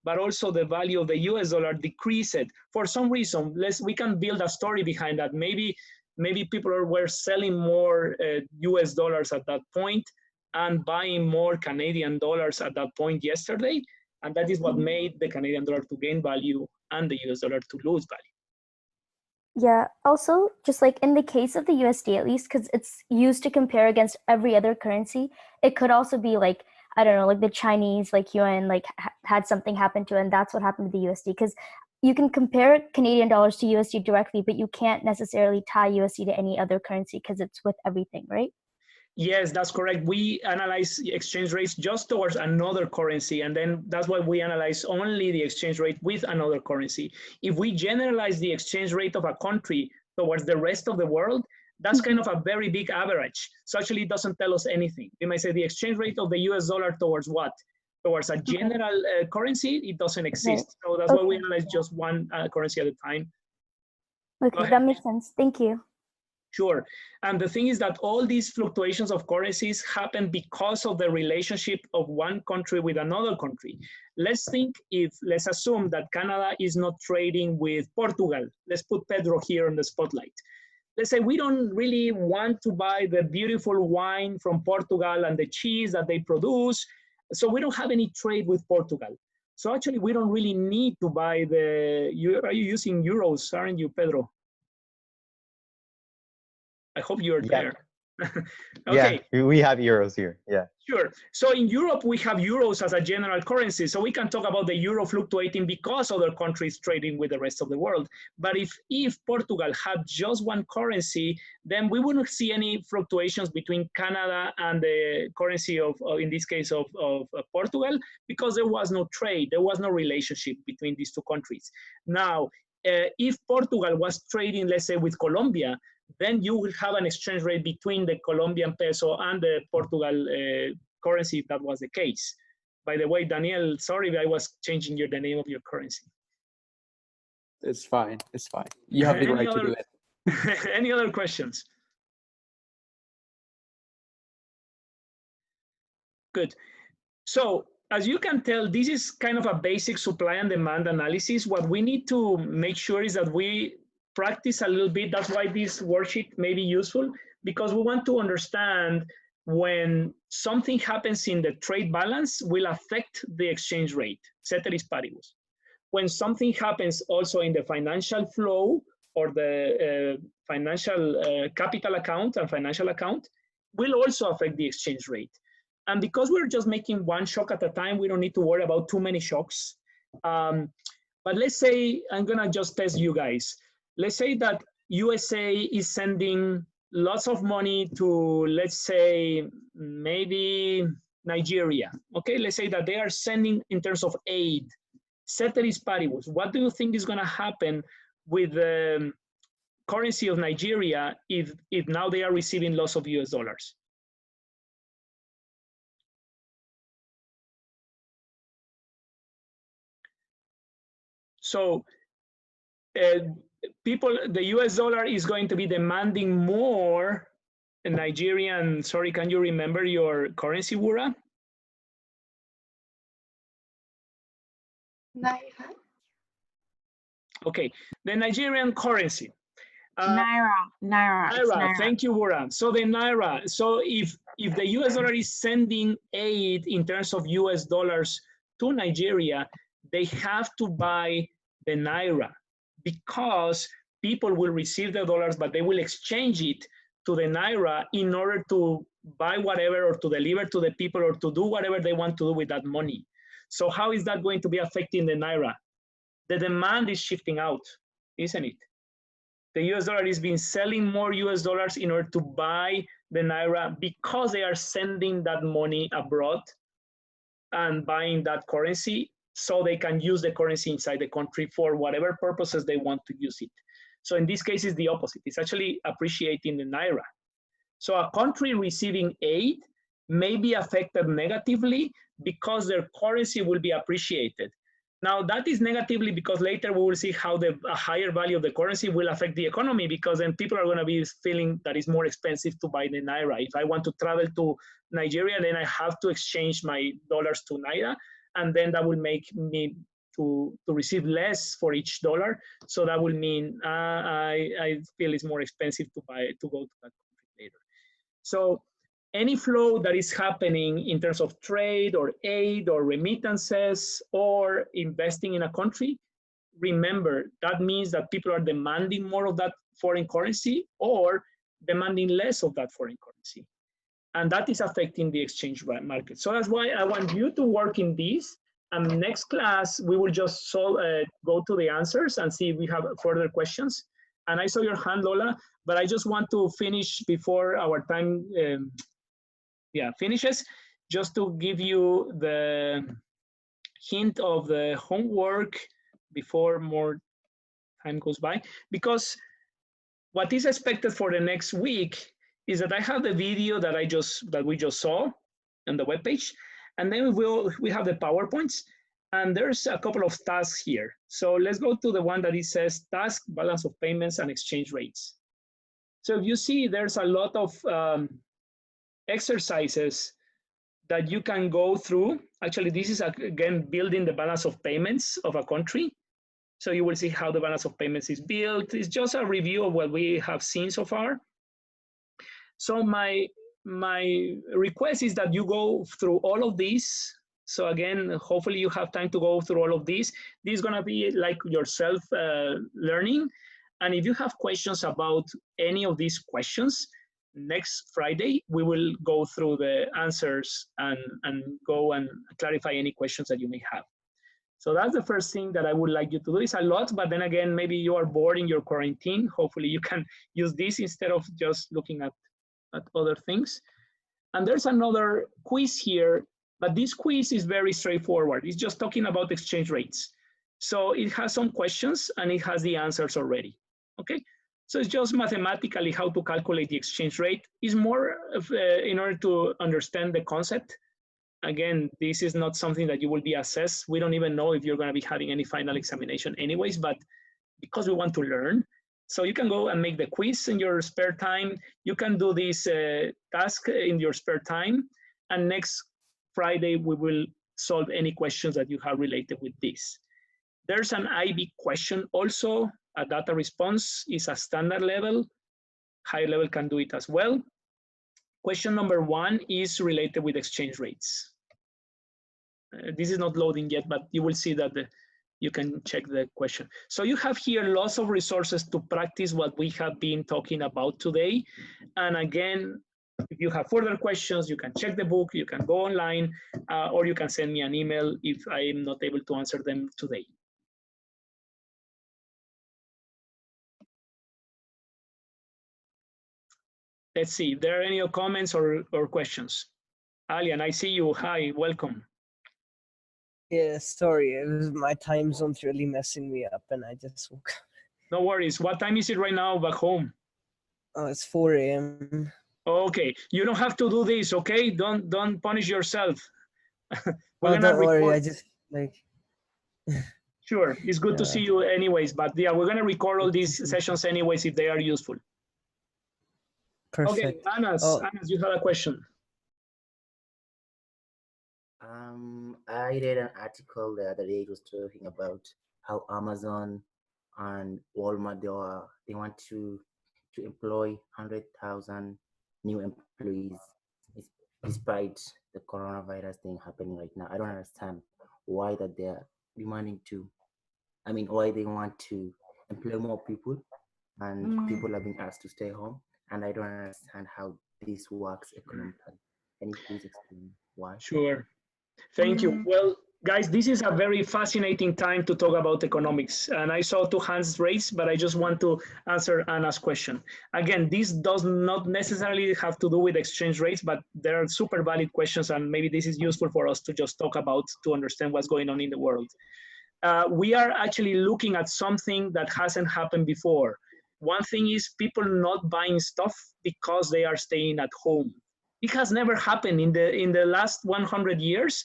but also the value of the US dollar decreased. For some reason, we can build a story behind that. Maybe people were selling more US dollars at that point and buying more Canadian dollars at that point yesterday. And that is what made the Canadian dollar to gain value and the US dollar to lose value. Yeah, also, just like in the case of the USD, at least, because it's used to compare against every other currency, it could also be like, I don't know, like the Chinese, like yuan, like had something happen to it, and that's what happened to the USD. Because you can compare Canadian dollars to USD directly, but you can't necessarily tie USD to any other currency because it's with everything, right? Yes, that's correct. We analyze exchange rates just towards another currency, and then that's why we analyze only the exchange rate with another currency. If we generalize the exchange rate of a country towards the rest of the world, that's kind of a very big average. So actually it doesn't tell us anything. We might say the exchange rate of the US dollar towards what? Towards a general currency, it doesn't exist. So that's why we analyze just one currency at a time. Okay, that makes sense. Thank you. Sure. And the thing is that all these fluctuations of currencies happen because of the relationship of one country with another country. Let's assume that Canada is not trading with Portugal. Let's put Pedro here on the spotlight. Let's say we don't really want to buy the beautiful wine from Portugal and the cheese that they produce. So we don't have any trade with Portugal. So actually we don't really need to buy are you using euros, aren't you, Pedro? I hope you're there. Okay. Yeah, we have euros here. Yeah. Sure. So in Europe, we have euros as a general currency. So we can talk about the euro fluctuating because other countries trading with the rest of the world. But if Portugal had just one currency, then we wouldn't see any fluctuations between Canada and the currency of in this case, of Portugal, because there was no trade. There was no relationship between these two countries. Now, if Portugal was trading, let's say, with Colombia, then you will have an exchange rate between the Colombian peso and the Portugal currency if that was the case. By the way, Daniel, sorry, I was changing the name of your currency. It's fine. It's fine. You have the Any right to other- do it. Any other questions? Good. So as you can tell, this is kind of a basic supply and demand analysis. What we need to make sure is that we practice a little bit. That's why this worksheet may be useful, because we want to understand when something happens in the trade balance will affect the exchange rate, ceteris paribus. When something happens also in the financial flow or the financial capital account and financial account will also affect the exchange rate. And because we're just making one shock at a time, we don't need to worry about too many shocks. But let's say, I'm gonna just test you guys. Let's say that USA is sending lots of money to, let's say, maybe Nigeria. Okay, let's say that they are sending in terms of aid, ceteris paribus. What do you think is gonna happen with the currency of Nigeria if now they are receiving lots of US dollars? So people, the US dollar is going to be demanding more Nigerian, sorry, can you remember your currency, Wura? Naira. Okay, the Nigerian currency. Naira. It's Naira. Thank you, Wura. So the Naira, so if the US dollar is sending aid in terms of US dollars to Nigeria, they have to buy the Naira because people will receive the dollars, but they will exchange it to the Naira in order to buy whatever or to deliver to the people or to do whatever they want to do with that money. So how is that going to be affecting the Naira? The demand is shifting out, isn't it? The US dollar is being selling more US dollars in order to buy the Naira because they are sending that money abroad and buying that currency so they can use the currency inside the country for whatever purposes they want to use it. So in this case, it's the opposite. It's actually appreciating the Naira. So a country receiving aid may be affected negatively because their currency will be appreciated. Now that is negatively because later we will see how a higher value of the currency will affect the economy, because then people are going to be feeling that it's more expensive to buy the Naira. If I want to travel to Nigeria, then I have to exchange my dollars to Naira, and then that will make me to receive less for each dollar. So that will mean I feel it's more expensive to go to that country later. So any flow that is happening in terms of trade or aid or remittances or investing in a country, remember that means that people are demanding more of that foreign currency or demanding less of that foreign currency. And that is affecting the exchange market. So that's why I want you to work in this. And next class, we will just go to the answers and see if we have further questions. And I saw your hand, Lola, but I just want to finish before our time finishes, just to give you the hint of the homework before more time goes by, because what is expected for the next week is that I have the video that we just saw on the webpage, and then we have the PowerPoints, and there's a couple of tasks here. So let's go to the one that it says task, balance of payments, and exchange rates. So if you see, there's a lot of exercises that you can go through. Actually, this is again building the balance of payments of a country. So you will see how the balance of payments is built. It's just a review of what we have seen so far. So my request is that you go through all of these. So again, hopefully you have time to go through all of these. This is gonna be like your self-learning. And if you have questions about any of these questions, next Friday, we will go through the answers and go and clarify any questions that you may have. So that's the first thing that I would like you to do. It's a lot, but then again, maybe you are bored in your quarantine. Hopefully you can use this instead of just looking at other things. And there's another quiz here, but this quiz is very straightforward. It's just talking about exchange rates. So it has some questions and it has the answers already, okay? So it's just mathematically how to calculate the exchange rate. It's more of, in order to understand the concept again, this is not something that you will be assessed. We don't even know if you're going to be having any final examination anyways, but because we want to learn, so you can go and make the quiz in your spare time. You can do this task in your spare time. And next Friday, we will solve any questions that you have related with this. There's an IB question also. A data response is a standard level. High level can do it as well. Question number 1 is related with exchange rates. This is not loading yet, but you will see that you can check the question. So you have here lots of resources to practice what we have been talking about today. And again, if you have further questions, you can check the book, you can go online, or you can send me an email if I am not able to answer them today. Let's see, if there are any comments or questions. Alian, I see you. Hi, welcome. Yeah, sorry, my time zone's really messing me up, and I just woke up. No worries. What time is it right now back home? Oh, it's 4 a.m. Okay, you don't have to do this, okay? Don't punish yourself. We're gonna don't worry, record. I just like. Sure, it's good to see you anyways, but yeah, we're gonna record all these sessions anyways if they are useful. Perfect. Okay, Anas, you had a question. I read an article the other day. It was talking about how Amazon and Walmart they want to employ 100,000 new employees despite the coronavirus thing happening right now. I don't understand why that they're demanding to. I mean, why they want to employ more people, and people are being asked to stay home. And I don't understand how this works economically. Can you please explain why? Sure. Thank you. Well, guys, this is a very fascinating time to talk about economics. And I saw 2 hands raised, but I just want to answer Anna's question. Again, this does not necessarily have to do with exchange rates, but there are super valid questions, and maybe this is useful for us to just talk about to understand what's going on in the world. We are actually looking at something that hasn't happened before. One thing is people not buying stuff because they are staying at home. It has never happened in the last 100 years.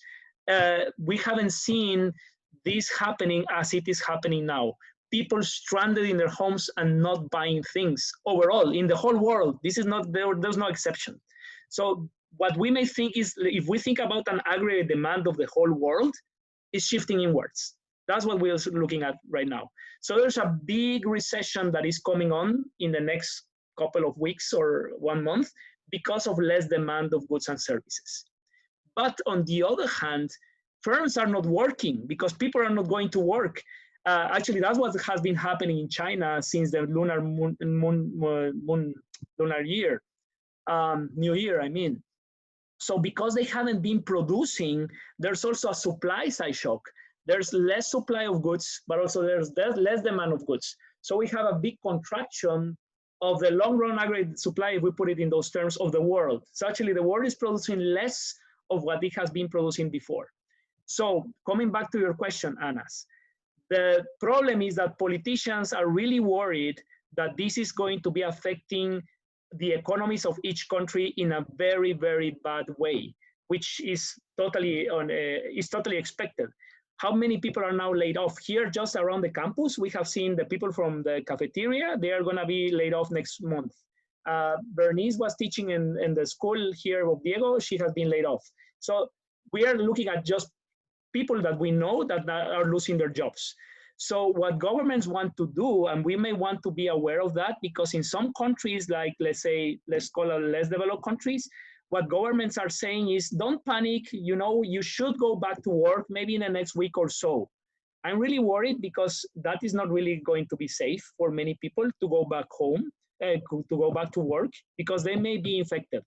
We haven't seen this happening as it is happening now. People stranded in their homes and not buying things overall in the whole world. This is not there's no exception. So what we may think is, if we think about an aggregate demand of the whole world, is shifting inwards. That's what we're looking at right now. So there's a big recession that is coming on in the next couple of weeks or 1 month because of less demand of goods and services. But on the other hand, firms are not working because people are not going to work. Actually, that's what has been happening in China since the lunar year, New Year, I mean. So because they haven't been producing, there's also a supply side shock. There's less supply of goods, but also there's less demand of goods. So we have a big contraction of the long run aggregate supply, if we put it in those terms, of the world. So actually the world is producing less of what it has been producing before. So coming back to your question, Anas, the problem is that politicians are really worried that this is going to be affecting the economies of each country in a very, very bad way, which is totally expected. How many people are now laid off? Here, just around the campus, we have seen the people from the cafeteria, they are gonna be laid off next month. Bernice was teaching in the school here of Diego, she has been laid off. So we are looking at just people that we know that are losing their jobs. So what governments want to do, and we may want to be aware of that, because in some countries, like let's call it less developed countries, what governments are saying is, don't panic, you should go back to work maybe in the next week or so. I'm really worried because that is not really going to be safe for many people to go back home, to go back to work, because they may be infected.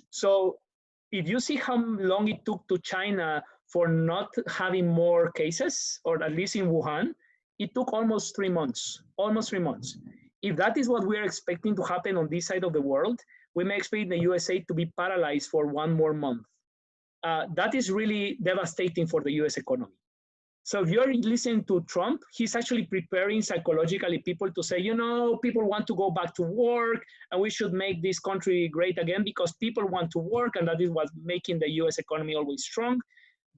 So if you see how long it took to China for not having more cases, or at least in Wuhan, it took almost 3 months, If that is what we're expecting to happen on this side of the world, we may expect the USA to be paralyzed for 1 more month. That is really devastating for the US economy. So if you're listening to Trump, he's actually preparing psychologically people to say, you know, people want to go back to work and we should make this country great again because people want to work and that is what's making the US economy always strong.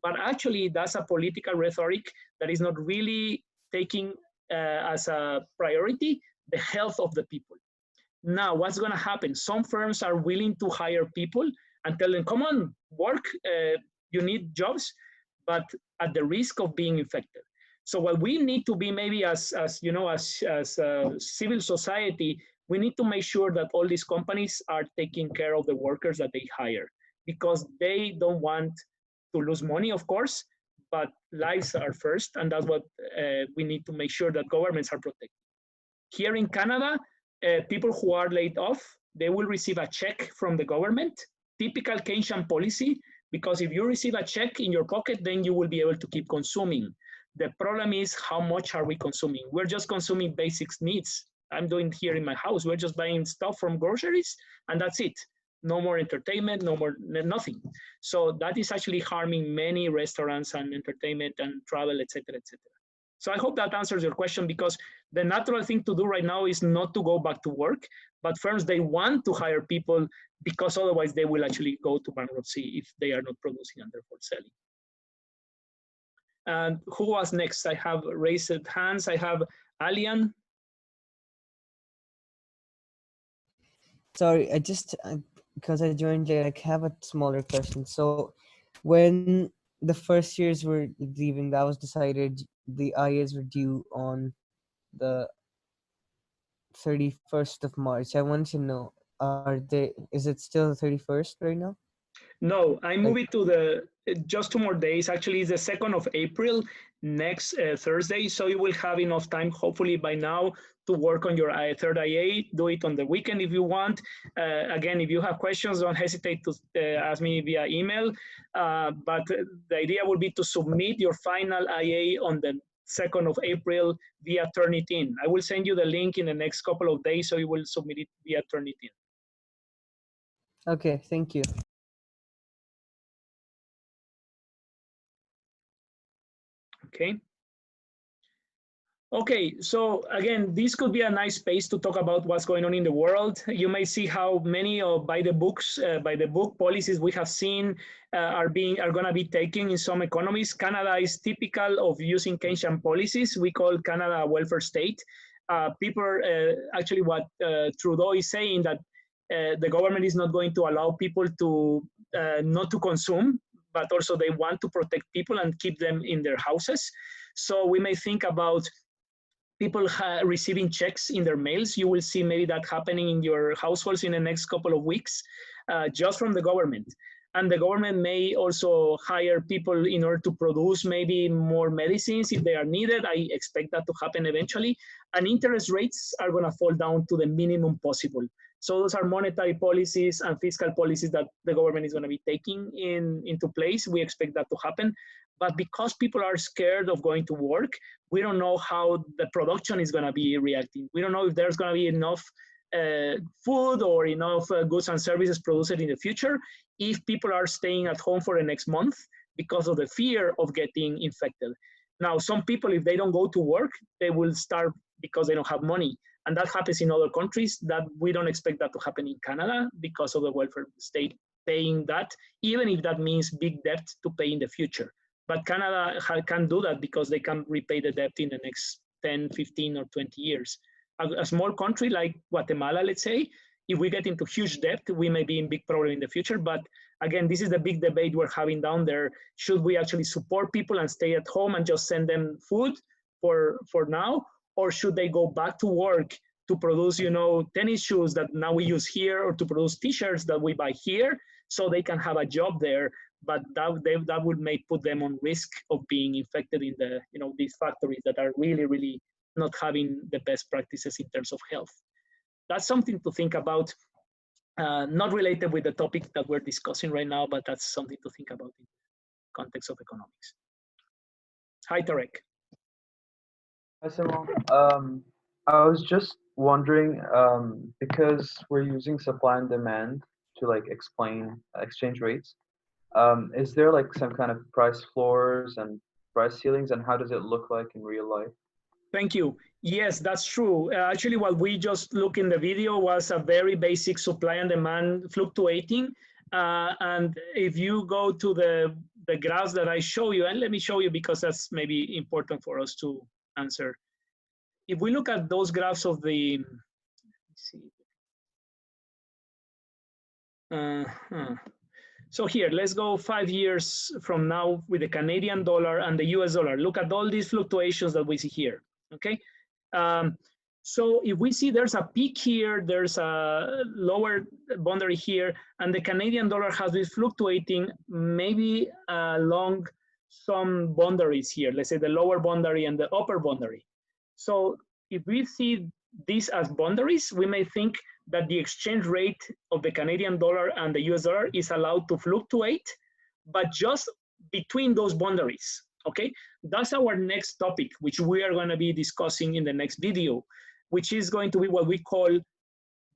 But actually, that's a political rhetoric that is not really taking as a priority the health of the people. Now, what's going to happen? Some firms are willing to hire people and tell them, come on, work, you need jobs, but at the risk of being infected. So what we need to be maybe as you know, as civil society, we need to make sure that all these companies are taking care of the workers that they hire because they don't want to lose money, of course, but lives are first. And that's what we need to make sure that governments are protected. Here in Canada, people who are laid off, they will receive a check from the government, typical Keynesian policy, because if you receive a check in your pocket, then you will be able to keep consuming. The problem is how much are we consuming? We're just consuming basic needs. I'm doing here in my house. We're just buying stuff from groceries and that's it. No more entertainment, no more, nothing. So that is actually harming many restaurants and entertainment and travel, etc., etc. So I hope that answers your question because the natural thing to do right now is not to go back to work, but firms, they want to hire people because otherwise they will actually go to bankruptcy if they are not producing and therefore selling. And who was next? I have raised hands. I have Alian. Sorry, because I joined late, I have a smaller question. So when the first years were leaving, that was decided the IAs were due on the 31st of March. I want to know, is it still the 31st right now? No, I move it to the just 2 more days. Actually, it's the 2nd of April, next Thursday. So you will have enough time, hopefully by now, to work on your third IA. Do it on the weekend if you want. Again, if you have questions, don't hesitate to ask me via email. But the idea would be to submit your final IA on the 2nd of April via Turnitin. I will send you the link in the next couple of days, so you will submit it via Turnitin. Okay, thank you. Okay. Okay, so again, this could be a nice space to talk about what's going on in the world. You may see how many by the book policies we have seen are going to be taken in some economies. Canada is typical of using Keynesian policies. We call Canada a welfare state. People actually what Trudeau is saying that the government is not going to allow people to not to consume, but also they want to protect people and keep them in their houses. So we may think about people receiving checks in their mails. You will see maybe that happening in your households in the next couple of weeks, just from the government. And the government may also hire people in order to produce maybe more medicines if they are needed. I expect that to happen eventually. And interest rates are going to fall down to the minimum possible. So those are monetary policies and fiscal policies that the government is going to be taking into place. We expect that to happen. But because people are scared of going to work, we don't know how the production is going to be reacting. We don't know if there's going to be enough food or enough goods and services produced in the future if people are staying at home for the next month because of the fear of getting infected. Now, some people, if they don't go to work, they will starve because they don't have money. And that happens in other countries. That we don't expect that to happen in Canada because of the welfare state paying that, even if that means big debt to pay in the future. But Canada can do that because they can repay the debt in the next 10, 15, or 20 years. A small country like Guatemala, let's say, if we get into huge debt, we may be in big problem in the future. But again, this is the big debate we're having down there. Should we actually support people and stay at home and just send them food for now? Or should they go back to work to produce, tennis shoes that now we use here, or to produce t-shirts that we buy here so they can have a job there? But that would put them on risk of being infected in the, these factories that are really, really not having the best practices in terms of health. That's something to think about, not related with the topic that we're discussing right now, but that's something to think about in the context of economics. Hi, Tarek. Hi, Simon. I was just wondering, because we're using supply and demand to explain exchange rates, is there some kind of price floors and price ceilings, and how does it look like in real life? Thank you. Yes, that's true. Actually, what we just looked in the video was a very basic supply and demand fluctuating. And if you go to the graphs that I show you, and let me show you because that's maybe important for us to answer. If we look at those graphs of the, let's see. So here, let's go 5 years from now with the Canadian dollar and the US dollar. Look at all these fluctuations that we see here, okay? So if we see there's a peak here, there's a lower boundary here, and the Canadian dollar has been fluctuating maybe along some boundaries here, let's say the lower boundary and the upper boundary. So if we see these as boundaries, we may think that the exchange rate of the Canadian dollar and the US dollar is allowed to fluctuate, but just between those boundaries, okay? That's our next topic, which we are gonna be discussing in the next video, which is going to be what we call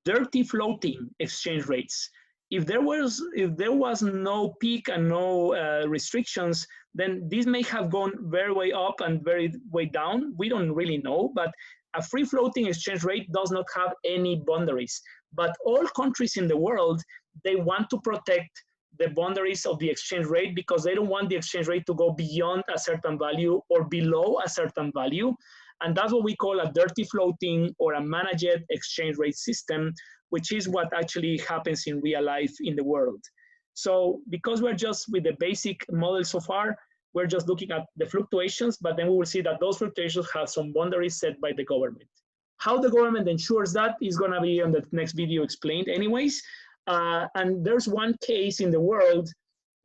dirty floating exchange rates. If there was no peak and no restrictions, then this may have gone very way up and very way down. We don't really know, but a free floating exchange rate does not have any boundaries. But all countries in the world, they want to protect the boundaries of the exchange rate because they don't want the exchange rate to go beyond a certain value or below a certain value. And that's what we call a dirty floating or a managed exchange rate system, which is what actually happens in real life in the world. So because we're just with the basic model so far, we're just looking at the fluctuations, but then we will see that those fluctuations have some boundaries set by the government. How the government ensures that is gonna be on the next video explained anyways. And there's one case in the world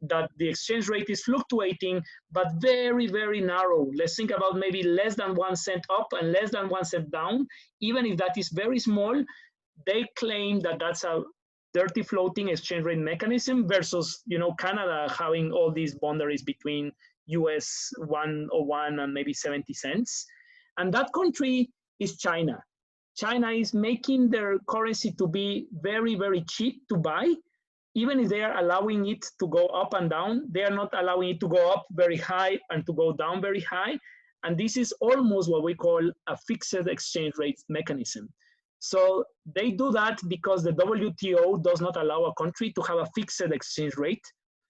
that the exchange rate is fluctuating, but very, very narrow. Let's think about maybe less than 1 cent up and less than 1 cent down. Even if that is very small, they claim that that's a dirty floating exchange rate mechanism versus, you know, Canada having all these boundaries between US 101 and maybe 70 cents. And that country is China. China is making their currency to be very, very cheap to buy. Even if they are allowing it to go up and down, they are not allowing it to go up very high and to go down very high. And this is almost what we call a fixed exchange rate mechanism. So they do that because the WTO does not allow a country to have a fixed exchange rate.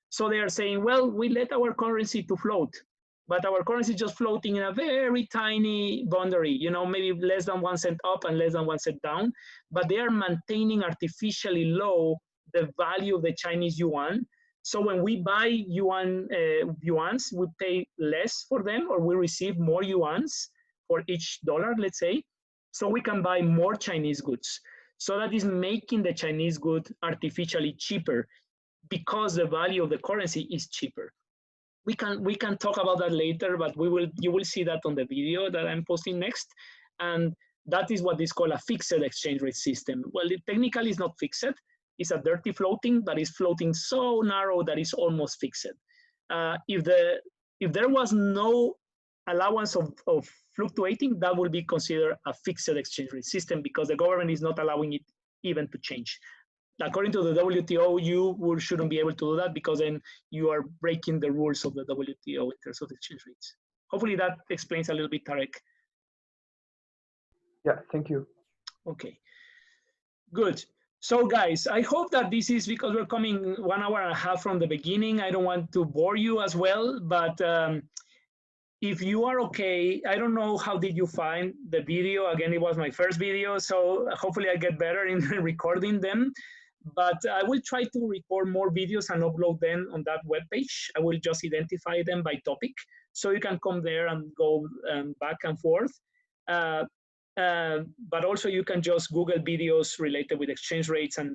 So they are saying, well, we let our currency to float, but our currency is just floating in a very tiny boundary, you know, maybe less than 1 cent up and less than 1 cent down, but they are maintaining artificially low the value of the Chinese yuan. So when we buy yuans, we pay less for them, or we receive more yuans for each dollar, let's say, so we can buy more Chinese goods. So that is making the Chinese good artificially cheaper because the value of the currency is cheaper. We can talk about that later, but you will see that on the video that I'm posting next. And that is what is called a fixed exchange rate system. Well, it technically is not fixed. It's a dirty floating, but it's floating so narrow that it's almost fixed. If there was no allowance of fluctuating, that will be considered a fixed exchange rate system because the government is not allowing it even to change. According to the WTO, you shouldn't be able to do that because then you are breaking the rules of the WTO in terms of exchange rates. Hopefully that explains a little bit, Tarek. Yeah, thank you. Okay, good. So guys, I hope that this is because we're coming 1 hour and a half from the beginning. I don't want to bore you as well, but if you are okay, I don't know how did you find the video. Again, it was my first video, so hopefully I get better in recording them. But I will try to record more videos and upload them on that webpage. I will just identify them by topic, so you can come there and go back and forth. But also you can just Google videos related with exchange rates and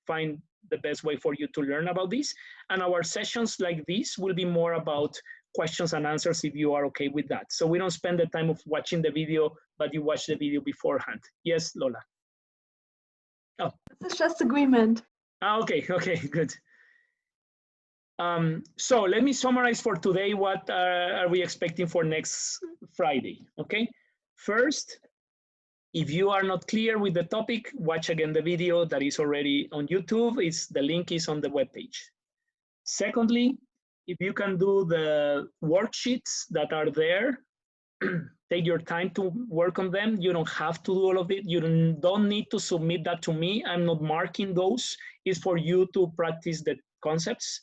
find the best way for you to learn about this. And our sessions like this will be more about questions and answers if you are okay with that. So we don't spend the time of watching the video, but you watch the video beforehand. Yes, Lola? Oh. This is just agreement. Okay, okay, good. So let me summarize for today what are we expecting for next Friday, okay? First, if you are not clear with the topic, watch again the video that is already on YouTube. The link is on the webpage. Secondly, if you can do the worksheets that are there, take your time to work on them. You don't have to do all of it. You don't need to submit that to me. I'm not marking those. It's for you to practice the concepts.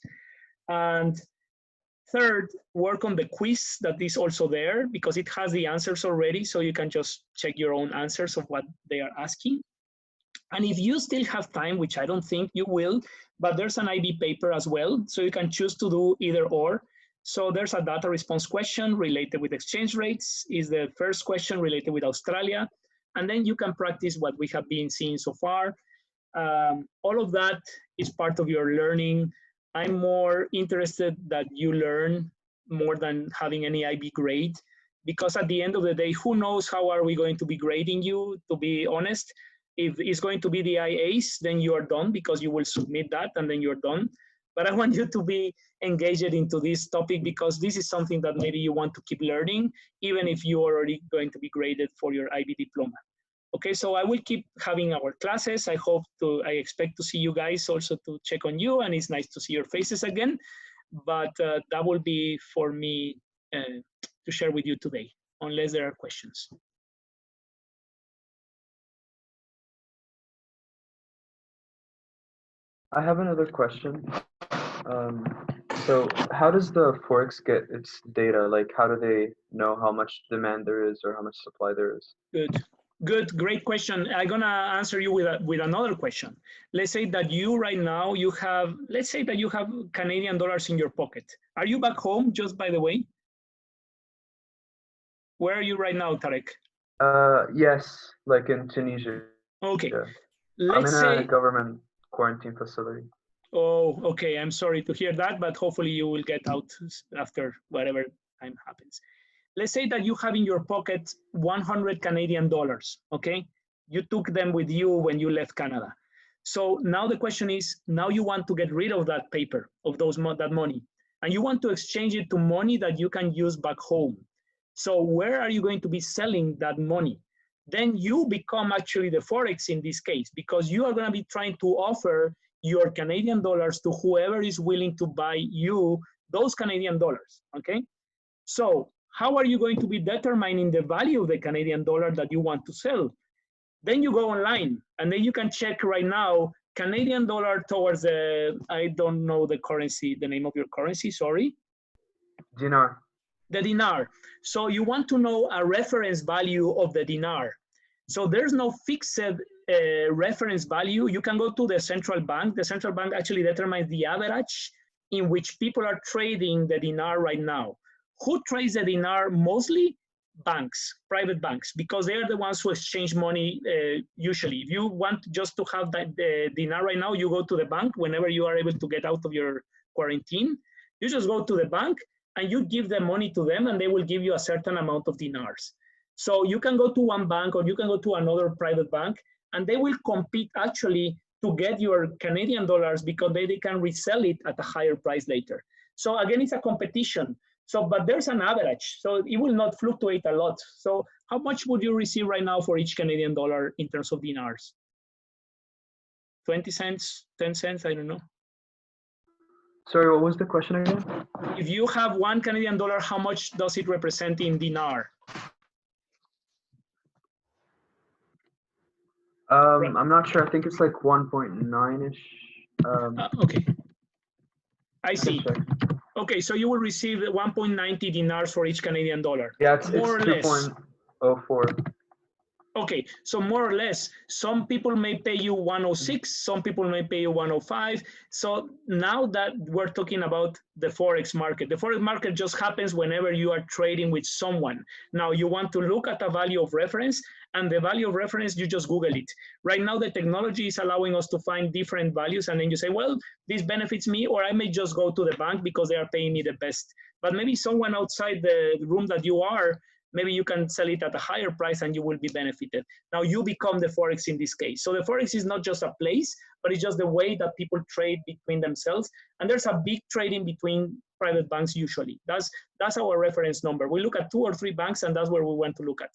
And third, work on the quiz that is also there because it has the answers already. So you can just check your own answers of what they are asking. And if you still have time, which I don't think you will, but there's an IB paper as well. So you can choose to do either or. So there's a data response question related with exchange rates, is the first question related with Australia. And then you can practice what we have been seeing so far. All of that is part of your learning. I'm more interested that you learn more than having any IB grade, because at the end of the day, who knows how are we going to be grading you, to be honest. If it's going to be the IAs, then you are done because you will submit that and then you're done. But I want you to be engaged into this topic because this is something that maybe you want to keep learning, even if you're already going to be graded for your IB diploma. Okay, so I will keep having our classes. I expect to see you guys also to check on you, and it's nice to see your faces again. But that will be for me to share with you today, unless there are questions. I have another question. So how does the Forex get its data? Like, how do they know how much demand there is or how much supply there is? Good, great question. I'm gonna answer you with another question. Let's say that you right now, let's say that you have Canadian dollars in your pocket. Are you back home, just by the way? Where are you right now, Tarek? Yes, like in Tunisia. Okay. I'm in a government quarantine facility. Oh, okay. I'm sorry to hear that, but hopefully you will get out after whatever time happens. Let's say that you have in your pocket 100 Canadian dollars, okay? You took them with you when you left Canada. So now the question is, now you want to get rid of that paper, of that money, and you want to exchange it to money that you can use back home. So where are you going to be selling that money? Then you become actually the Forex in this case, because you are going to be trying to offer your Canadian dollars to whoever is willing to buy you those Canadian dollars, okay? So how are you going to be determining the value of the Canadian dollar that you want to sell? Then you go online and then you can check right now, Canadian dollar towards I don't know the currency, the name of your currency, sorry. Dinar. The dinar. So you want to know a reference value of the dinar. So there's no fixed reference value. You can go to the central bank. The central bank actually determines the average in which people are trading the dinar right now. Who trades the dinar? Mostly banks, private banks, because they are the ones who exchange money usually. If you want just to have the dinar right now, you go to the bank whenever you are able to get out of your quarantine. You just go to the bank and you give the money to them and they will give you a certain amount of dinars. So you can go to one bank or you can go to another private bank and they will compete actually to get your Canadian dollars because they can resell it at a higher price later. So again, it's a competition. So, but there's an average, so it will not fluctuate a lot. So how much would you receive right now for each Canadian dollar in terms of dinars? 20 cents, 10 cents, I don't know. Sorry, what was the question again? If you have one Canadian dollar, how much does it represent in dinar? I'm not sure. I think it's like 1.9-ish. Okay. I see. Okay, so you will receive 1.90 dinars for each Canadian dollar. Yeah, it's 2.04. Okay, so more or less, some people may pay you 106, some people may pay you 105. So now that we're talking about the Forex market, the Forex market just happens whenever you are trading with someone. Now you want to look at a value of reference, and the value of reference, you just Google it. Right now, the technology is allowing us to find different values, and then you say, well, this benefits me, or I may just go to the bank because they are paying me the best. But maybe someone outside the room that you are, maybe you can sell it at a higher price and you will be benefited. Now you become the Forex in this case. So the Forex is not just a place, but it's just the way that people trade between themselves. And there's a big trading between private banks usually. That's our reference number. We look at 2 or 3 banks and that's where we want to look at.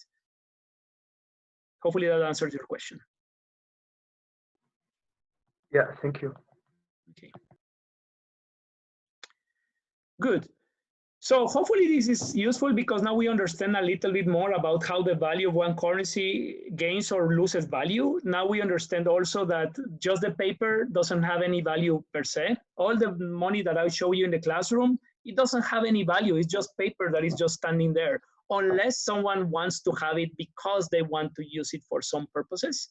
Hopefully that answers your question. Yeah, thank you. Okay. Good. So hopefully this is useful because now we understand a little bit more about how the value of one currency gains or loses value. Now we understand also that just the paper doesn't have any value per se. All the money that I show you in the classroom, it doesn't have any value. It's just paper that is just standing there, unless someone wants to have it because they want to use it for some purposes,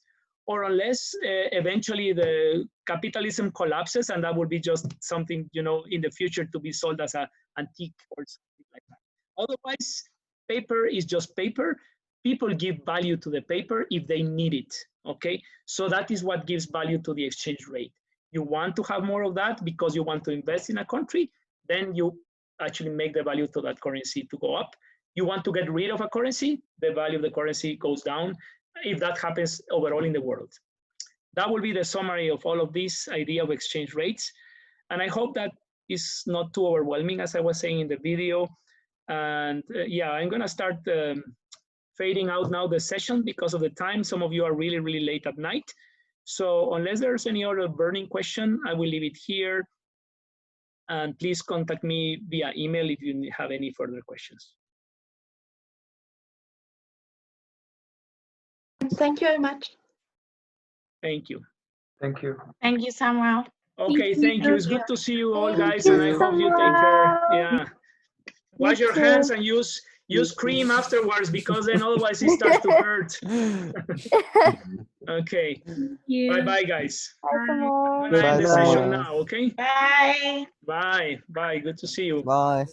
or unless eventually the capitalism collapses and that would be just something, you know, in the future to be sold as an antique or something like that. Otherwise, paper is just paper. People give value to the paper if they need it, okay? So that is what gives value to the exchange rate. You want to have more of that because you want to invest in a country, then you actually make the value to that currency to go up. You want to get rid of a currency, the value of the currency goes down, if that happens overall in the world. That will be the summary of all of this idea of exchange rates. And I hope that is not too overwhelming, as I was saying in the video. And yeah, I'm gonna start fading out now the session because of the time. Some of you are really, really late at night. So unless there's any other burning question, I will leave it here. And please contact me via email if you have any further questions. Thank you very much. Thank you. Thank you. Thank you, Samuel. Okay, thank you. It's good to see you all, guys, you, and I hope you take care. Yeah. Wash your too. hands and use cream afterwards because then otherwise it starts to hurt. Okay. Bye-bye, guys. Bye. I'm gonna end the session now, okay? Bye. Bye. Bye. Good to see you. Bye.